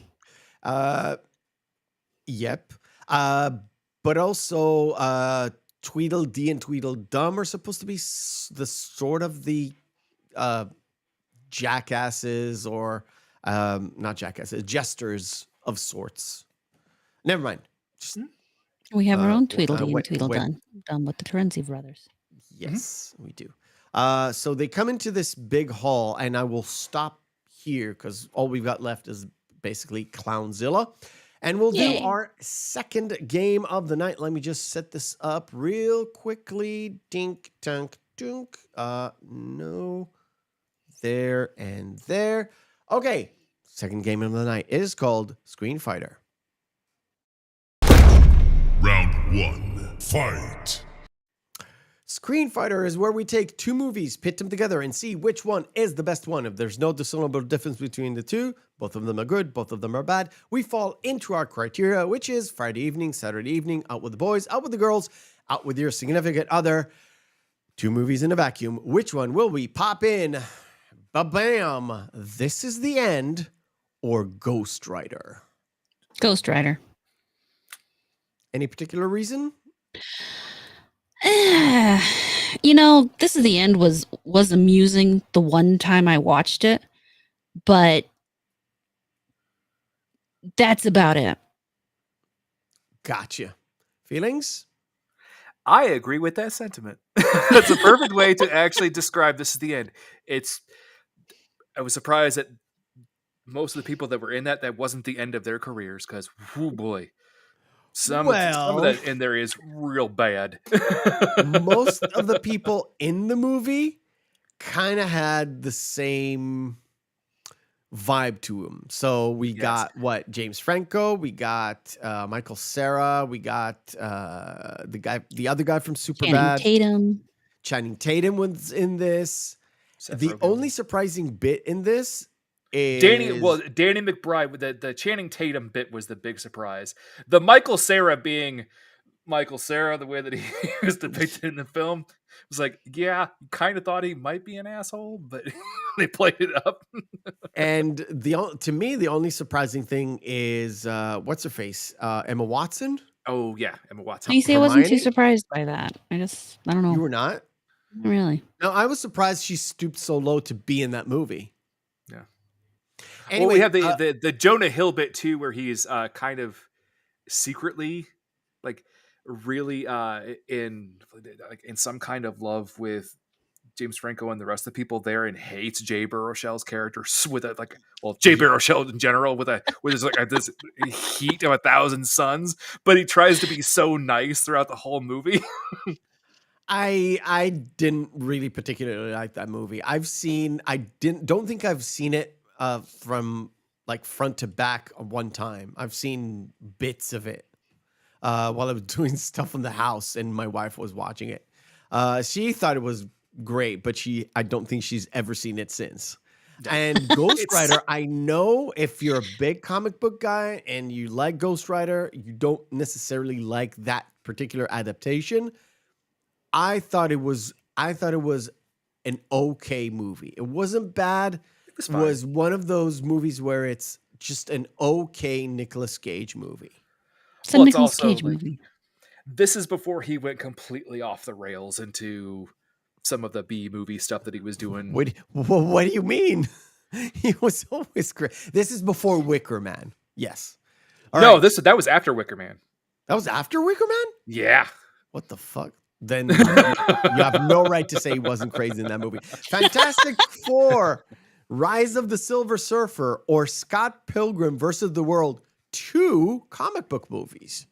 B: Yep. But also Tweedledee and Tweedledum are supposed to be the sort of the jackasses or not jackasses, jesters of sorts. Never mind. Just,
E: We have our own Tweedledee and
B: wait.
E: Tweedledum done with the Terenzi brothers.
B: Yes, we do. So they come into this big hall, and I will stop here because all we've got left is basically Clownzilla. And we'll do our second game of the night. Let me just set this up real quickly. Dink, dunk, dunk. No. There and there. Okay. Second game of the night is called Screen Fighter.
D: Round 1. Fight.
B: Screen Fighter is where we take 2 movies, pit them together, and see which one is the best one. If there's no discernible difference between the 2, both of them are good, both of them are bad, we fall into our criteria, which is Friday evening, Saturday evening, out with the boys, out with the girls, out with your significant other. 2 movies in a vacuum. Which one will we pop in? Ba-bam! This Is the End or Ghost Rider?
E: Ghost Rider.
B: Any particular reason?
E: This Is the End was amusing the one time I watched it, but that's about it.
B: Gotcha. Feelings?
C: I agree with that sentiment. That's a perfect way to actually describe This Is the End. I was surprised that most of the people that were in that wasn't the end of their careers, because, oh boy. Some of that in there is real bad.
B: Most of the people in the movie kind of had the the vibe to them. So we got James Franco, we got Michael Cera, we got the other guy from Superbad. Channing Tatum was in this. The only surprising bit in this is
C: Danny McBride with the Channing Tatum bit was the big surprise. The Michael Cera being Michael Cera, the way that he was depicted in the film, was like, yeah, kind of thought he might be an asshole, but they played it up.
B: And to me, the only surprising thing is what's her face, Emma Watson.
C: Oh yeah, Emma Watson.
E: You see, I wasn't too surprised by that. I don't know.
B: You were not?
E: Not really.
B: No, I was surprised she stooped so low to be in that movie.
C: Yeah.
B: Anyway,
C: we have the Jonah Hill bit too, where he's kind of secretly, like, really in some kind of love with James Franco and the rest of the people there, and hates Jay Baruchel's character with Jay Baruchel in general with this heat of 1,000 suns, but he tries to be so nice throughout the whole movie.
B: I didn't really particularly like that movie. Don't think I've seen it from like front to back one time. I've seen bits of it while I was doing stuff in the house and my wife was watching it. She thought it was great, but I don't think she's ever seen it since. And Ghost Rider, I know if you're a big comic book guy and you like Ghost Rider, you don't necessarily like that particular adaptation. I thought it was an okay movie. It wasn't bad. It was one of those movies where it's just an okay Nicolas Cage movie.
E: It's a Nicolas Cage movie.
C: This is before he went completely off the rails into some of the B movie stuff that he was doing.
B: What do you mean? He was always great. This is before Wicker Man. Yes.
C: That was after Wicker Man.
B: That was after Wicker Man?
C: Yeah.
B: What the fuck? then you have no right to say he wasn't crazy in that movie. Fantastic Four, Rise of the Silver Surfer, or Scott Pilgrim versus the World, 2 comic book movies.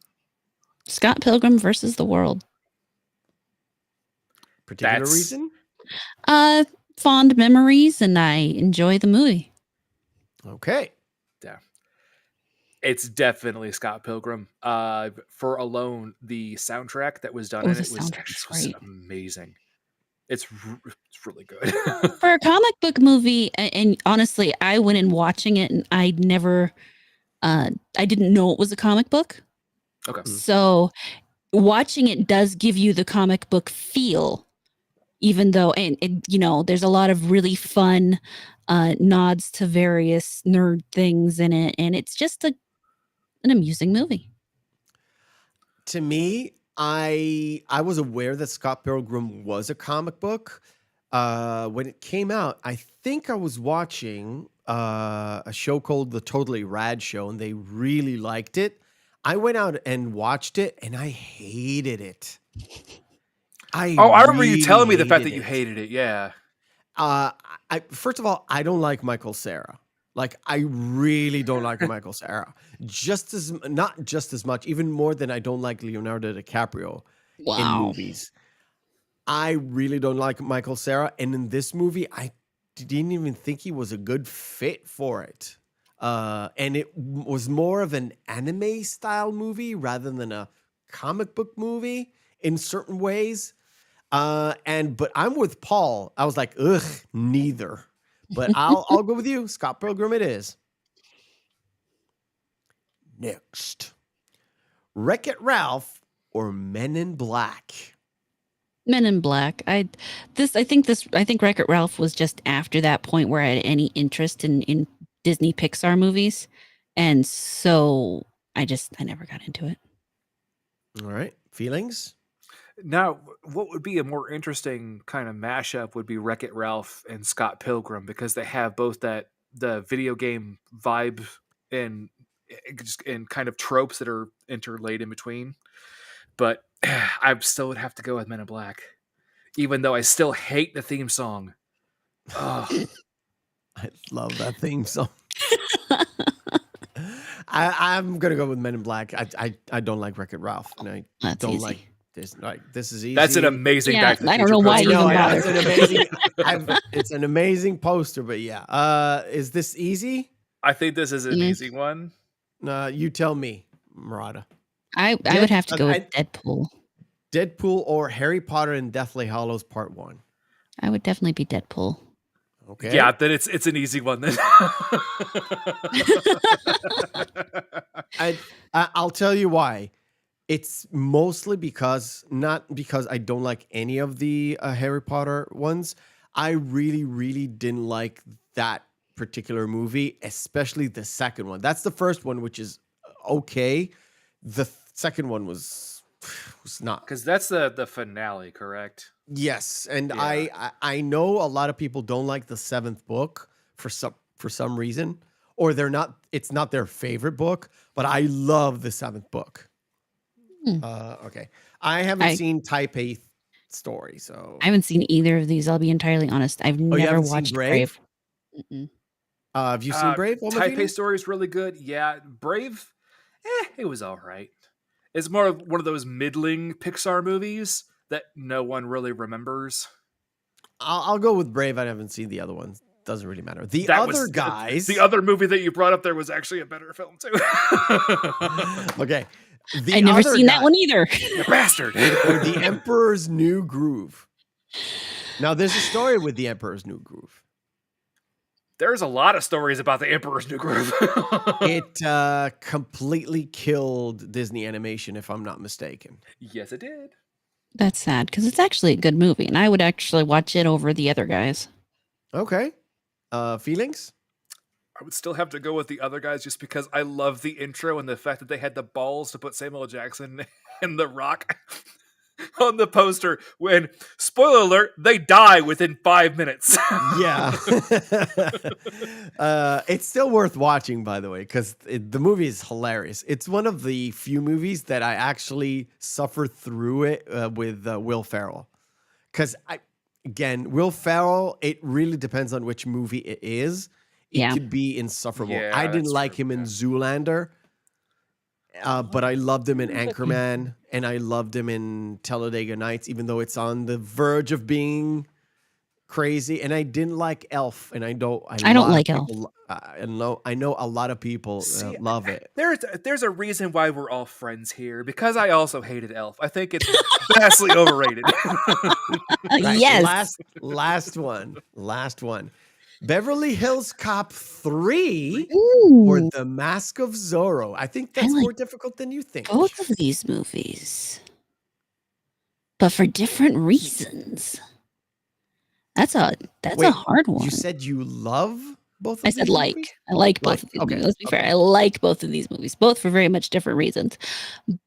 E: Scott Pilgrim versus the World.
B: Particular reason?
E: Fond memories, and I enjoy the movie.
B: Okay.
C: Yeah. It's definitely Scott Pilgrim. For alone, the soundtrack that was done in
E: the
C: it was
E: soundtrack's great.
C: amazing. It's really good.
E: For a comic book movie, and honestly, I went in watching it, and I didn't know it was a comic book.
C: Okay.
E: So watching it does give you the comic book feel, even though, and there's a lot of really fun nods to various nerd things in it, and it's just an amusing movie.
B: To me, I was aware that Scott Pilgrim was a comic book. When it came out, I think I was watching a show called The Totally Rad Show, and they really liked it. I went out and watched it, and I hated it. I
C: remember you telling me the fact
B: hated
C: that you
B: it.
C: hated it. Yeah.
B: First of all, I don't like Michael Cera. Like, I really don't like Michael Cera. Not just as much, even more than I don't like Leonardo DiCaprio in movies. I really don't like Michael Cera. And in this movie, I didn't even think he was a good fit for it. And it was more of an anime style movie rather than a comic book movie in certain ways. But I'm with Paul. I was like, ugh, neither. But I'll go with you. Scott Pilgrim it is. Next. Wreck-It Ralph or Men in Black?
E: Men in Black. I think Wreck-It Ralph was just after that point where I had any interest in Disney Pixar movies. And so I never got into it.
B: All right. Feelings?
C: Now, what would be a more interesting kind of mashup would be Wreck-It Ralph and Scott Pilgrim, because they have both the video game vibe and kind of tropes that are interlaid in between. But I still would have to go with Men in Black, even though I still hate the theme song. Oh.
B: I love that theme song. I'm gonna go with Men in Black. I don't like Wreck-It Ralph, and I don't
E: easy.
B: like this. Like, this is easy.
C: That's an amazing.
E: Yeah,
C: Back to the
E: I don't
C: Future
E: know why
C: poster.
E: you even bother.
B: It's an amazing. It's an amazing poster, but yeah. Is this easy?
C: I think this is an easy one.
B: You tell me, Murata.
E: I would have to go with Deadpool.
B: Deadpool or Harry Potter and Deathly Hallows Part 1?
E: I would definitely be Deadpool.
B: Okay.
C: Yeah, then it's an easy one then.
B: I'll tell you why. It's mostly not because I don't like any of the Harry Potter ones. I really, really didn't like that particular movie, especially the second one. That's the first one, which is okay. The second one was not,
C: because that's the finale, correct?
B: Yes, and
C: Yeah.
B: I know a lot of people don't like the seventh book for some reason, or it's not their favorite book, but I love the seventh book. Okay, I haven't seen Taipei Story, so
E: I haven't seen either of these. I'll be entirely honest. I've
B: you
E: never
B: haven't seen
E: watched
B: Brave?
E: Mm-mm.
B: Have you seen Brave?
C: Taipei Story is really good. Yeah, Brave, it was all right. It's more of one of those middling Pixar movies that no one really remembers.
B: I'll go with Brave. I haven't seen the other ones. Doesn't really matter. The
C: other movie that you brought up there was actually a better film too.
B: Okay.
E: I've never seen that one either.
C: You bastard.
B: Or The Emperor's New Groove. Now, there's a story with The Emperor's New Groove.
C: There's a lot of stories about the Emperor's New Groove.
B: It completely killed Disney animation, if I'm not mistaken.
C: Yes, it did.
E: That's sad because it's actually a good movie, and I would actually watch it over the other guys.
B: Okay. Feelings?
C: I would still have to go with the other guys just because I love the intro and the fact that they had the balls to put Samuel L. Jackson in The Rock. on the poster when, spoiler alert, they die within 5 minutes.
B: Yeah. It's still worth watching, by the way, because the movie is hilarious. It's one of the few movies that I actually suffer through it with Will Ferrell. Because, again, Will Ferrell, it really depends on which movie it is. It
E: Yeah.
B: could be insufferable.
C: Yeah,
B: I didn't
C: that's
B: like
C: true,
B: him in
C: yeah.
B: Zoolander. But I loved him in Anchorman, and I loved him in Talladega Nights, even though it's on the verge of being crazy. And I didn't like Elf, and I don't
E: like Elf.
B: I know a lot of people love it.
C: There's a reason why we're all friends here, because I also hated Elf. I think it's vastly overrated.
B: Right,
E: Yes.
B: last one. Beverly Hills Cop 3
E: Ooh,
B: or The Mask of Zorro. I think that's
E: like
B: more difficult than you think.
E: both of these movies, but for different reasons. That's a
B: Wait,
E: hard one.
B: You said you love both of
E: I
B: these
E: said like.
B: movies?
E: I like both
B: Like,
E: of these
B: okay,
E: movies. Let's be fair. I like both of these movies, both for very much different reasons.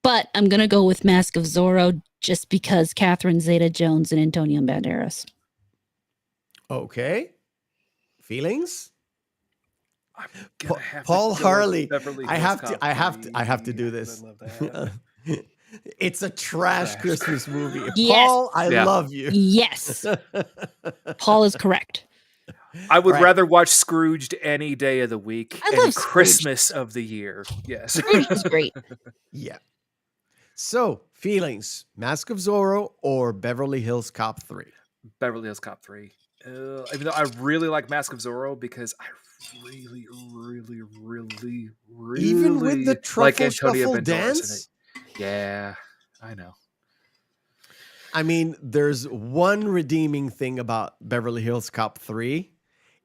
E: But I'm gonna go with Mask of Zorro just because Catherine Zeta-Jones and Antonio Banderas.
B: Okay. Feelings?
C: I'm gonna have to
B: Paul
C: go with
B: Harley.
C: Beverly
B: I
C: Hills
B: have to
C: Cop
B: I have to
C: 3.
B: I have to do
C: I
B: this.
C: love that.
B: It's a trash Christmas movie.
E: Yes.
B: Paul, I
C: Yeah.
B: love you.
E: Yes, Paul is correct.
C: I would
B: Right.
C: rather watch Scrooged any day of the week
E: I
C: and
E: love Scrooged.
C: Christmas of the year. Yes.
E: Scrooge is great.
B: Yeah. So, feelings, Mask of Zorro or Beverly Hills Cop 3?
C: Beverly Hills Cop 3. Even though I really like Mask of Zorro because I really, really, really, really
B: Even with the
C: like
B: truffle
C: Antonio
B: shuffle
C: Banderas in
B: dance?
C: it. Yeah, I know.
B: I mean, there's one redeeming thing about Beverly Hills Cop 3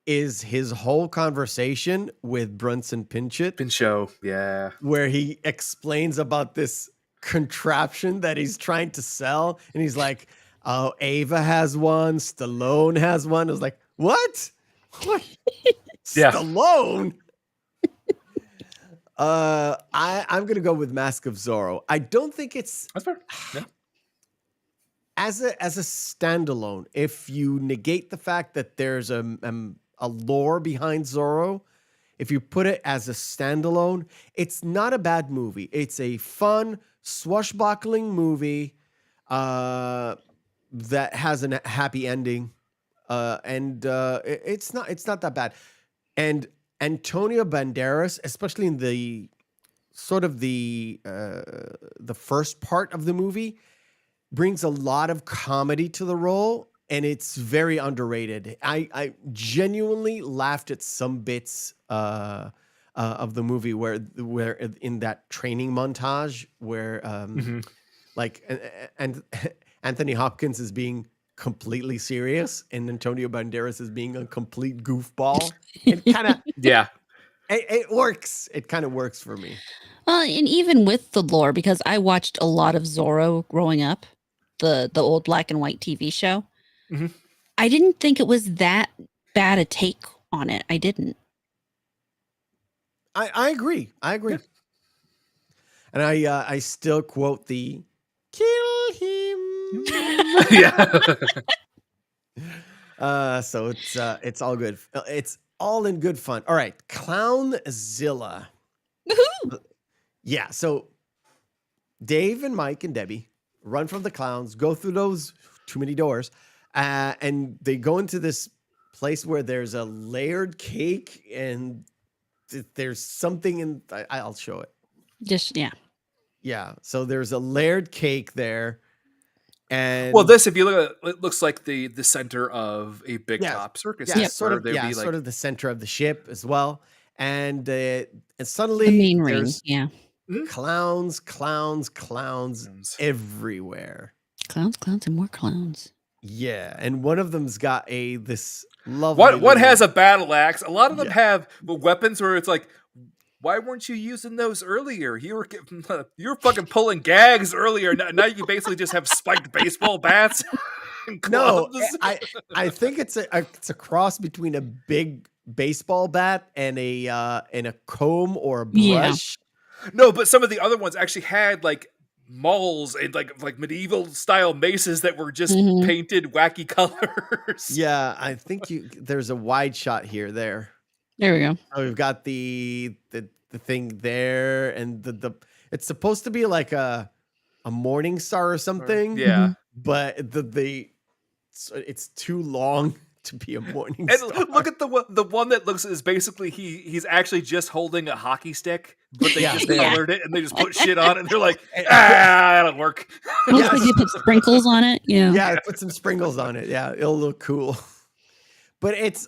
B: is his whole conversation with Brunson Pinchot,
C: Pinchot, yeah.
B: where he explains about this contraption that he's trying to sell. And he's like, oh, Ava has one, Stallone has one. I was like, what? What?
C: Yeah.
B: Stallone? I'm gonna go with Mask of Zorro. I don't think it's
C: That's fair. Yeah.
B: as a standalone. If you negate the fact that there's a lore behind Zorro, if you put it as a standalone, it's not a bad movie. It's a fun, swashbuckling movie that has a happy ending, and it's not that bad. And Antonio Banderas, especially in the sort of the first part of the movie, brings a lot of comedy to the role, and it's very underrated. I genuinely laughed at some bits of the movie where in that training montage where like and Anthony Hopkins is being completely serious and Antonio Banderas is being a complete goofball. It kind of
C: Yeah.
B: it works. It kind of works for me.
E: And even with the lore, because I watched a lot of Zorro growing up, the old black and white TV show.
C: Mhm.
E: I didn't think it was that bad a take on it. I didn't.
B: I agree. And I still quote the "kill him."
C: Yeah.
B: So it's all good. It's all in good fun. All right, Clownzilla.
E: Woohoo!
B: Yeah. So Dave and Mike and Debbie run from the clowns, go through those too many doors, and they go into this place where there's a layered cake and there's something in. I'll show it.
E: Just yeah.
B: Yeah. So there's a layered cake there. And
C: Well, this, if you look at it, looks like the center of a big
B: Yeah,
C: top circus.
B: yeah, sort of,
C: where there'd
B: yeah,
C: be like,
B: sort of the center of the ship as well. And suddenly
E: The main ring.
B: there's
E: Yeah.
B: clowns
C: Clowns.
B: everywhere.
E: Clowns, and more clowns.
B: Yeah, and one of them's got this lovely.
C: One
B: little-
C: has a battle axe. A lot of them
B: Yeah.
C: have weapons where it's like, why weren't you using those earlier? You were fucking pulling gags earlier. Now you basically just have spiked baseball bats. And
B: No,
C: clubs.
B: I think it's a cross between a big baseball bat and a comb or a
E: Yeah.
B: brush.
C: No, but some of the other ones actually had like malls and like medieval style maces that were just
E: Mhm.
C: painted wacky colors.
B: Yeah, I think there's a wide shot here. There.
E: There we go.
B: Oh, we've got the thing there, and the it's supposed to be like a morning star or something.
C: Yeah.
B: But it's too long to be a morning
C: And
B: star.
C: look at the one that looks is basically he's actually just holding a hockey stick, but they just
B: Yeah.
C: colored it and they just put shit on it and they're like, that'll work.
E: It looks like you put sprinkles on it. Yeah.
B: Yeah, put some sprinkles on it. Yeah, it'll look cool. But it's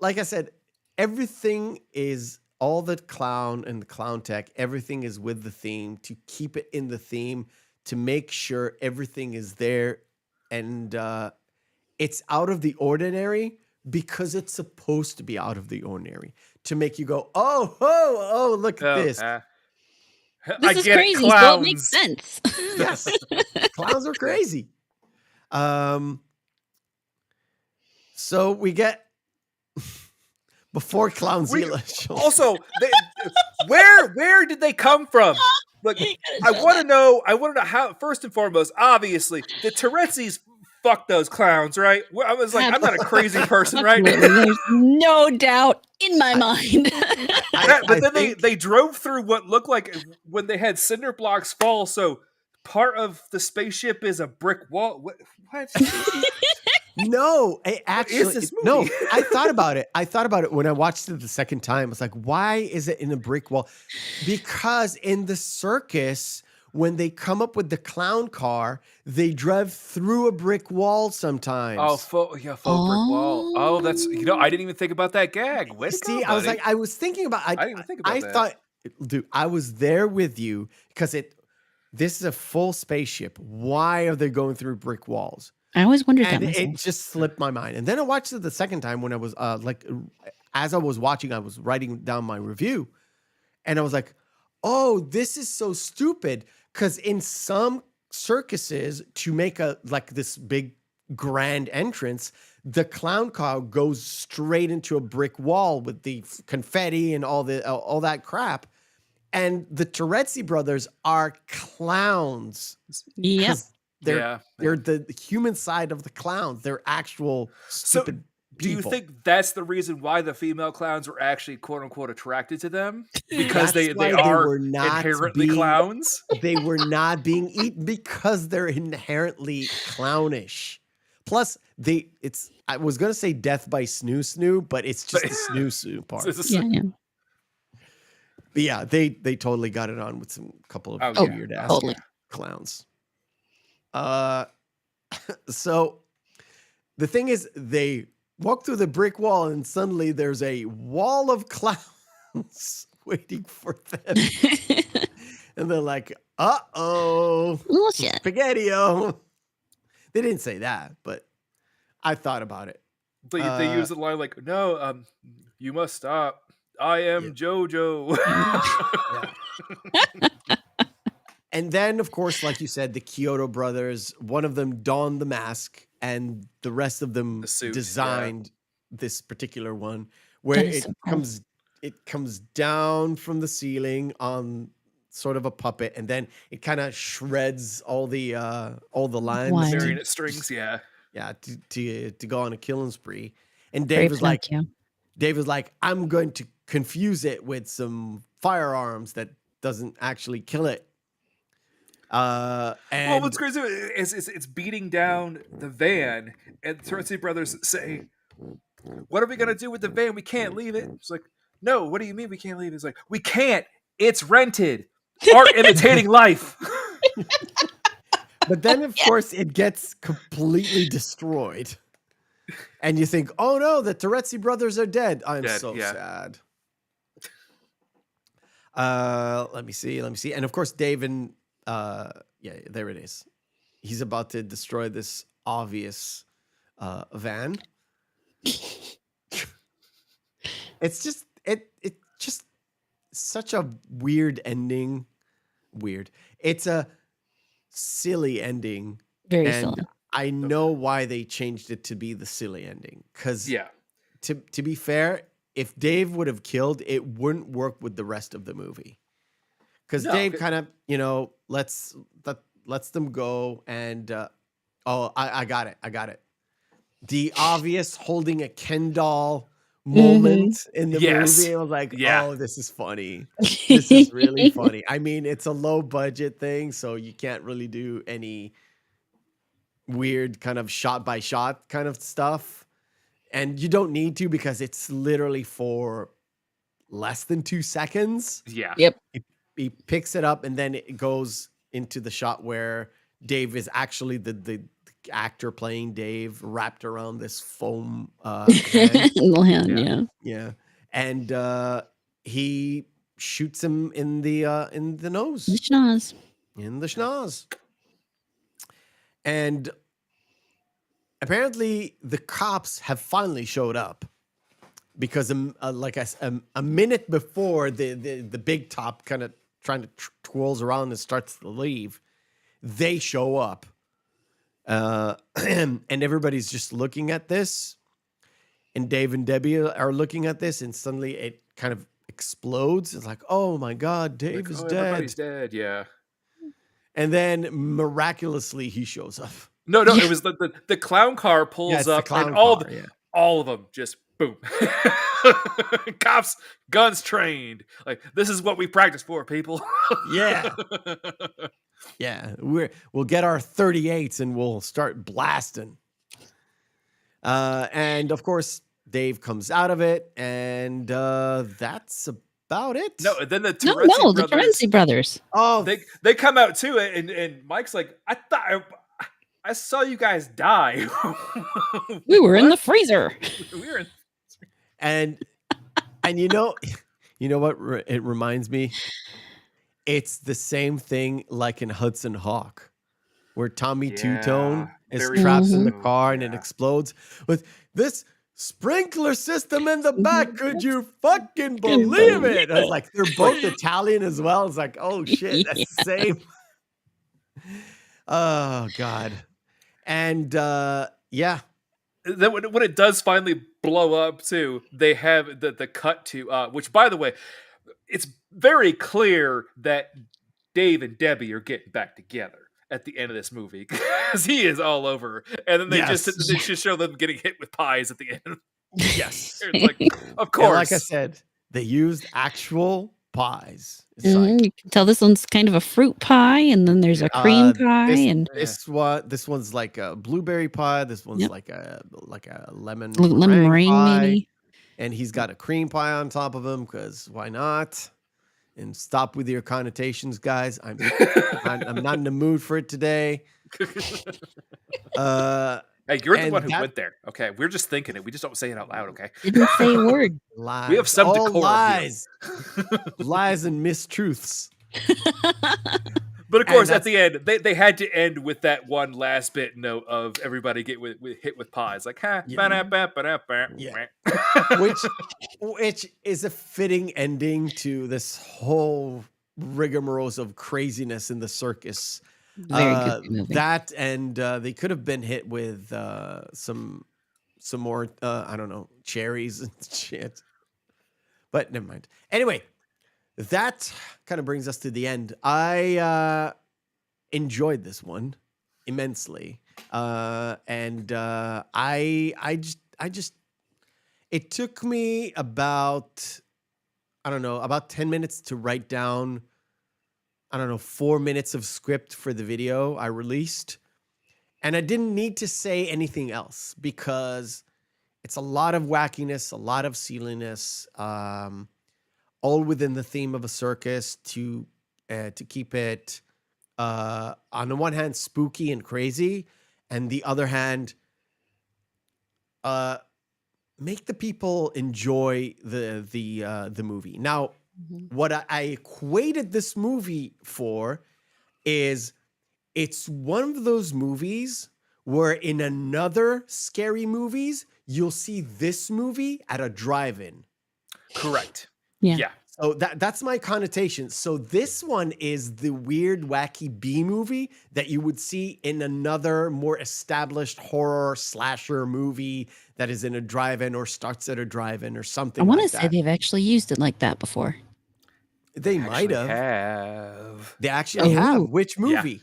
B: like I said, everything is all the clown and the clown tech, everything is with the theme to keep it in the theme, to make sure everything is there. And it's out of the ordinary because it's supposed to be out of the ordinary to make you go, oh, look at this.
E: This is crazy, so it makes sense.
B: Yes. Clowns are crazy. So we get before Clownzilla shows.
C: Also, where did they come from? Like, I want to know how. First and foremost, obviously, the Tourette's fuck those clowns, right? I was like, I'm not a crazy person, right?
E: There's no doubt in my mind.
C: But then they drove through what looked like when they had cinder blocks fall. So part of the spaceship is a brick wall. What?
B: No, actually,
C: this movie?
B: no. I thought about it when I watched it the second time. I was like, why is it in a brick wall? Because in the circus, when they come up with the clown car, they drive through a brick wall sometimes.
C: Oh, faux brick wall. Oh, that's I didn't even think about that gag. Way to
B: See,
C: go, buddy.
B: I was thinking about.
C: I didn't even think about that.
B: I thought, dude, I was there with you because this is a full spaceship. Why are they going through brick walls?
E: I always wondered
B: And
E: that.
B: it just slipped my mind. And then I watched it the second time when I was as I was watching, I was writing down my review, and I was like, "Oh, this is so stupid." Because in some circuses, to make this big grand entrance, the clown car goes straight into a brick wall with the confetti and all that crap. And the Tourette's brothers are clowns.
E: Yep.
B: They're the human side of the clowns. They're actual stupid
C: do you
B: people.
C: think that's the reason why the female clowns were actually quote unquote attracted to them? Because they are inherently clowns?
B: They were not being eaten because they're inherently clownish. Plus, I was gonna say death by snoo, but it's just the snoo part.
E: Yeah.
B: But yeah, they totally got it on with some couple of weird ass clowns. So the thing is, they walk through the brick wall and suddenly there's a wall of clowns waiting for them. And they're like, uh-oh, spaghetti-o. They didn't say that, but I thought about it.
C: They use the line like, no, you must stop. I am JoJo.
B: And then, of course, like you said, the Chiodo brothers, one of them donned the mask and the rest of them designed this particular one where it comes down from the ceiling on sort of a puppet, and then it kind of shreds all the lines.
C: Marionette strings, to
B: go on a killing spree. And Dave was like, I'm going to confuse it with some firearms that doesn't actually kill it. And
C: what's crazy is it's beating down the van, and the Tourette's brothers say, "What are we gonna do with the van? We can't leave it." It's like, "No, what do you mean we can't leave it?" It's like, "We can't. It's rented. Art imitating life."
B: But then, of course, it gets completely destroyed, and you think, "Oh no, the Tourette's brothers are dead." I'm so sad. Let me see, and of course, Dave and there it is. He's about to destroy this obvious van. It's just such a weird ending. Weird. It's a silly ending.
E: Very silly.
B: I know why they changed it to be the silly ending. Because to be fair, if Dave would have killed, it wouldn't work with the rest of the movie. because
C: No,
B: Dave
C: good-
B: kind of, you know, lets them go, and I got it. The obvious holding a Ken doll moment in the
C: Yes.
B: movie. I was like,
C: Yeah.
B: oh, this is funny. This is really funny. I mean, it's a low budget thing, so you can't really do any weird kind of shot by shot kind of stuff. And you don't need to, because it's literally for less than 2 seconds.
C: Yeah.
E: Yep.
B: He picks it up, and then it goes into the shot where Dave is actually the actor playing Dave, wrapped around this foam hand.
E: Little hand,
C: Yeah.
E: yeah.
B: Yeah. And he shoots him in the nose,
E: The schnoz.
B: in the schnoz. And apparently the cops have finally showed up, because a minute before the big top kind of trying to twirls around and starts to leave, they show up. And everybody's just looking at this, and Dave and Debbie are looking at this, and suddenly it kind of explodes. It's like, oh my God, Dave
C: Like,
B: is
C: oh,
B: dead.
C: everybody's dead. Yeah.
B: And then miraculously he shows up.
C: No, it was the clown car pulls
B: Yeah, it's the
C: up,
B: clown
C: and all
B: car, yeah.
C: all of them just boom. Cops, guns trained. Like, this is what we practice for, people.
B: Yeah. Yeah, we'll get our 38s and we'll start blasting. And of course, Dave comes out of it, and that's about it.
C: No, and then the
E: No,
C: Terenzi
E: the
C: brothers,
E: Terenzi brothers.
B: Oh,
C: they come out too, and Mike's like, I saw you guys die.
E: We were in the
C: What?
E: freezer.
C: We were in.
B: and you know what it reminds me? It's the same thing like in Hudson Hawk, where Tommy Two-Tone is
C: very
B: trapped in the
C: true,
B: car and it
C: yeah.
B: explodes with this sprinkler system in the back. Could you fucking believe it? I was like, they're both Italian as well. It's like, oh shit, that's the same. Oh God. And yeah.
C: Then when it does finally blow up too, they have the cut to which, by the way, it's very clear that Dave and Debbie are getting back together at the end of this movie, because he is all over, and then they
B: Yes.
C: just show them getting hit with pies at the end.
B: Yes.
C: It's like, of
B: And
C: course,
B: like I said, they used actual pies. It's
E: Mhm, you can tell this one's kind of a fruit pie, and then there's a cream pie, and
B: this one's like a blueberry pie. This one's
E: Yep.
B: like a lemon
E: lemon meringue
B: pie.
E: maybe.
B: And he's got a cream pie on top of him, because why not? And stop with your connotations, guys. I'm not in the mood for it today.
C: Hey, you're the
B: and
C: one who
B: that-
C: went there. Okay, we're just thinking it. We just don't say it out loud. Okay.
E: Didn't say a word.
B: Lies.
C: We have some
B: All
C: decorum here.
B: lies. Lies and mistruths.
C: But of course,
B: And
C: at the end, they had to end with that one last bit note of everybody get hit with pies. Like, ha,
B: Yeah.
C: ba-da-ba-ba-da-ba.
B: Yeah. which is a fitting ending to this whole rigmarole of craziness in the circus.
E: Very good movie.
B: That, and they could have been hit with some more I don't know, cherries and shit. But never mind. Anyway, that kind of brings us to the end. I enjoyed this one immensely. And I just it took me about 10 minutes to write down 4 minutes of script for the video I released. And I didn't need to say anything else, because it's a lot of wackiness, a lot of silliness, all within the theme of a circus to keep it, on the one hand, spooky and crazy, and the other hand, make the people enjoy the movie. Now, what I equated this movie for is, it's one of those movies where in another scary movies, you'll see this movie at a drive-in.
C: Correct.
E: Yeah.
B: So that's my connotation. So this one is the weird, wacky B movie that you would see in another more established horror slasher movie that is in a drive-in or starts at a drive-in or something.
E: I want to
B: like
E: say
B: that.
E: they've actually used it like that before.
B: They might
C: actually
B: have. They
C: have.
B: actually
E: Oh.
B: have. Which
C: Yeah.
B: movie?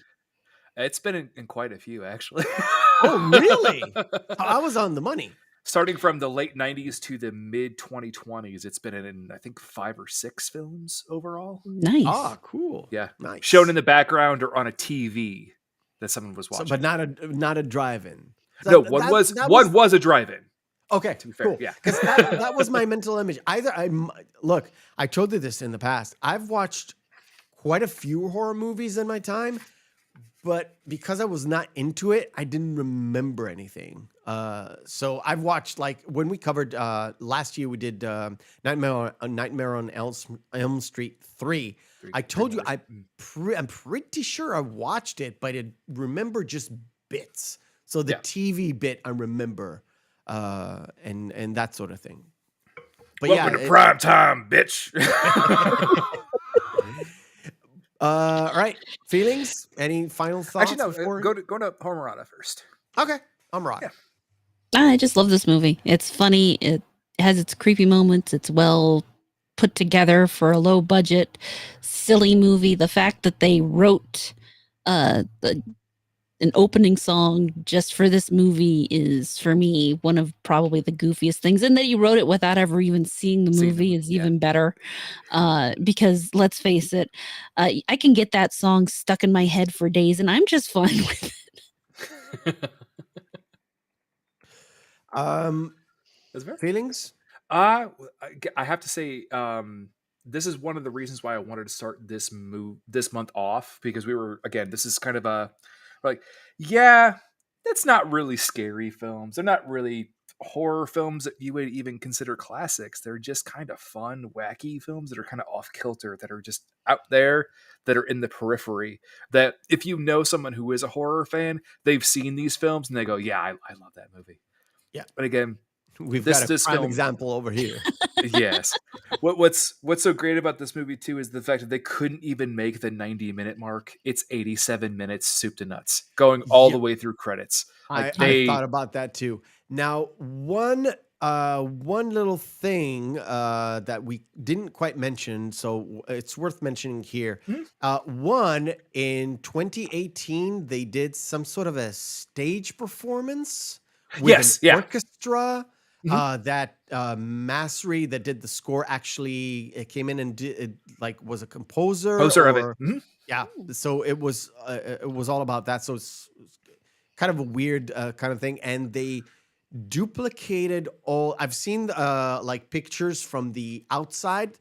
C: It's been in quite a few, actually.
B: Oh, really? I was on the money.
C: Starting from the late 90s to the mid 2020s, it's been in, I think, 5 or 6 films overall.
E: Nice.
B: Ah, cool.
C: Yeah.
B: Nice.
C: Shown in the background or on a TV that someone was
B: So,
C: watching.
B: but not a drive-in.
C: No,
B: That-
C: one
B: that-
C: was
B: that
C: one was a drive-in.
B: Okay,
C: To be fair,
B: cool.
C: yeah.
B: Because that was my mental image. Look, I told you this in the past. I've watched quite a few horror movies in my time, but because I was not into it, I didn't remember anything. So I've watched, like, when we covered last year, we did Nightmare on Elm Street 3. I told you I'm pretty sure I watched it, but I remember just bits. So the TV bit I remember. And that sort of thing. But
C: Welcome to prime time, bitch.
B: all right. Feelings? Any final thoughts?
C: Actually, no.
B: before?
C: Go to Homerata first.
B: Okay, I'm right.
C: Yeah.
E: I just love this movie. It's funny. It has its creepy moments. It's well put together for a low budget, silly movie. The fact that they wrote an opening song just for this movie is, for me, one of probably the goofiest things. And that he wrote it without ever even seeing the movie is even better. Because let's face it, I can get that song stuck in my head for days, and I'm just fine with it.
C: That's fair.
B: Feelings?
C: I have to say, this is one of the reasons why I wanted to start this month off, because this is kind of that's not really scary films. They're not really horror films that you would even consider classics. They're just kind of fun, wacky films that are kind of off kilter, that are just out there, that are in the periphery. That if you know someone who is a horror fan, they've seen these films and they go, "Yeah, I love that movie."
B: Yeah.
C: But again,
B: We've got a prime
C: film
B: example over here.
C: Yes. What's so great about this movie too is the fact that they couldn't even make the 90-minute mark. It's 87 minutes, soup to nuts, going all the way through credits.
B: I thought about that too. Now, one little thing that we didn't quite mention, so it's worth mentioning here. One, in 2018, they did some sort of a stage performance with an orchestra. That Masri that did the score actually came in and was a composer
C: of it.
B: Yeah, so it was all about that. So it's kind of a weird kind of thing, and they duplicated all. I've seen pictures from the outside,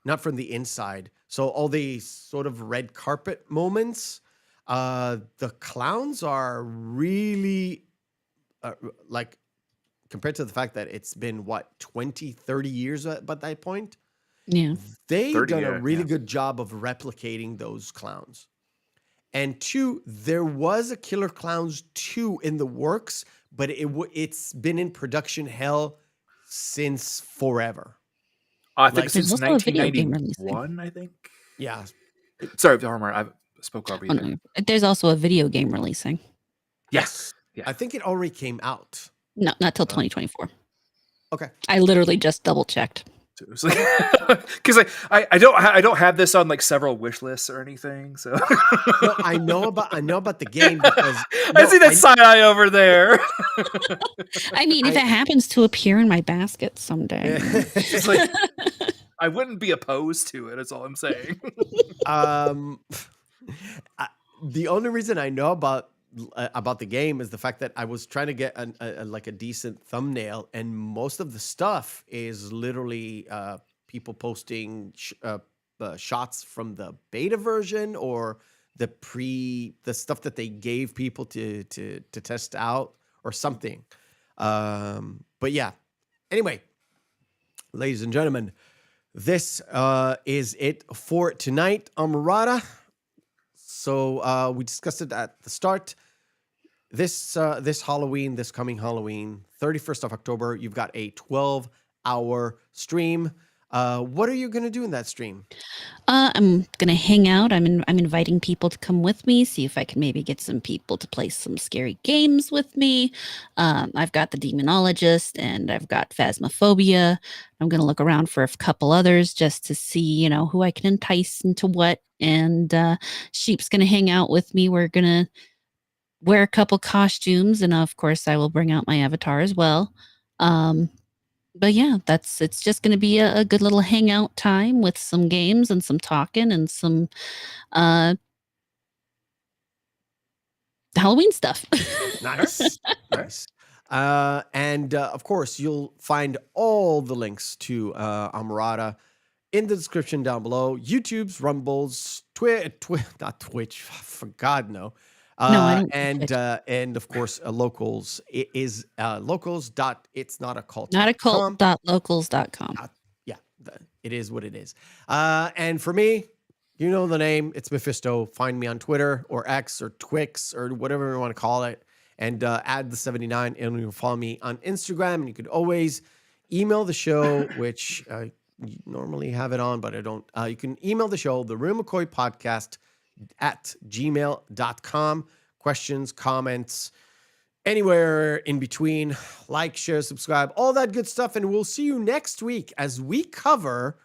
B: not from the inside. So all the sort of red carpet moments. The clowns are really compared to the fact that it's been 20, 30 years at that point.
E: Yeah.
B: They've done a really good job of replicating those clowns. And 2, there was a Killer Klowns 2 in the works, but it's been in production hell since forever.
C: I think since
E: There's also a video game
C: 1991, I think.
B: Yeah.
C: Sorry, Homer, I spoke over you.
E: no. There's also a video game releasing.
C: Yes. Yeah.
B: I think it already came out.
E: No, not till 2024.
B: Okay.
E: I literally just double checked.
C: Because I don't have this on several wish lists or anything. So
B: No, I know about the game because
C: I see that side eye over there.
E: I mean, if it happens to appear in my basket someday.
C: It's I wouldn't be opposed to it. That's all I'm saying.
B: The only reason I know about the game is the fact that I was trying to get a decent thumbnail, and most of the stuff is literally people posting shots from the beta version or the stuff that they gave people to test out or something. But yeah. Anyway, ladies and gentlemen, this is it for tonight on Murata. So we discussed it at the start. This coming Halloween, 31st of October, you've got a 12-hour stream. What are you going to do in that stream?
E: I'm gonna hang out. I'm inviting people to come with me. See if I can maybe get some people to play some scary games with me. I've got the Demonologist and I've got Phasmophobia. I'm gonna look around for a couple others just to see, who I can entice into what. And Sheep's gonna hang out with me. We're gonna wear a couple costumes, and of course, I will bring out my avatar as well. But yeah, it's just going to be a good little hangout time with some games and some talking and some uh Halloween stuff.
B: Nice. Nice. And of course, you'll find all the links to Amarada in the description down below. YouTube's, Rumbles, not Twitch, for God, no.
E: No, I don't do Twitch.
B: And of course, Locals. It is locals. It's not a cult.
E: Not a cult.locals.com.
B: Yeah, it is what it is. And for me, you know the name. It's Meffistoe. Find me on Twitter or X or Twix or whatever you want to call it. And add the 79, and you can follow me on Instagram. And you could always email the show, which you normally have it on, but I don't. You can email the show, the Reel McCoy podcast at gmail.com. Questions, comments, anywhere in between. Like, share, subscribe, all that good stuff. And we'll see you next week as we cover,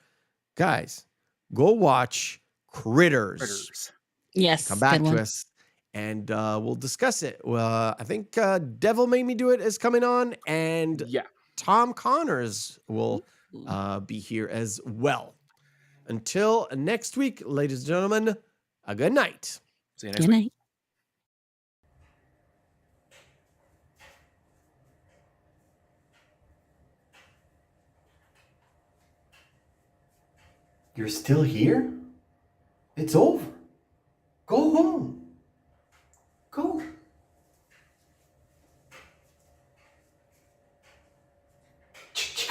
B: guys, go watch Critters.
E: Yes.
B: Come back to us and we'll discuss it. I think Devil Made Me Do It is coming on, and Tom Connors will be here as well. Until next week, ladies and gentlemen, a good night.
C: See you next
E: Good
C: week.
E: night.
F: You're still here? It's over.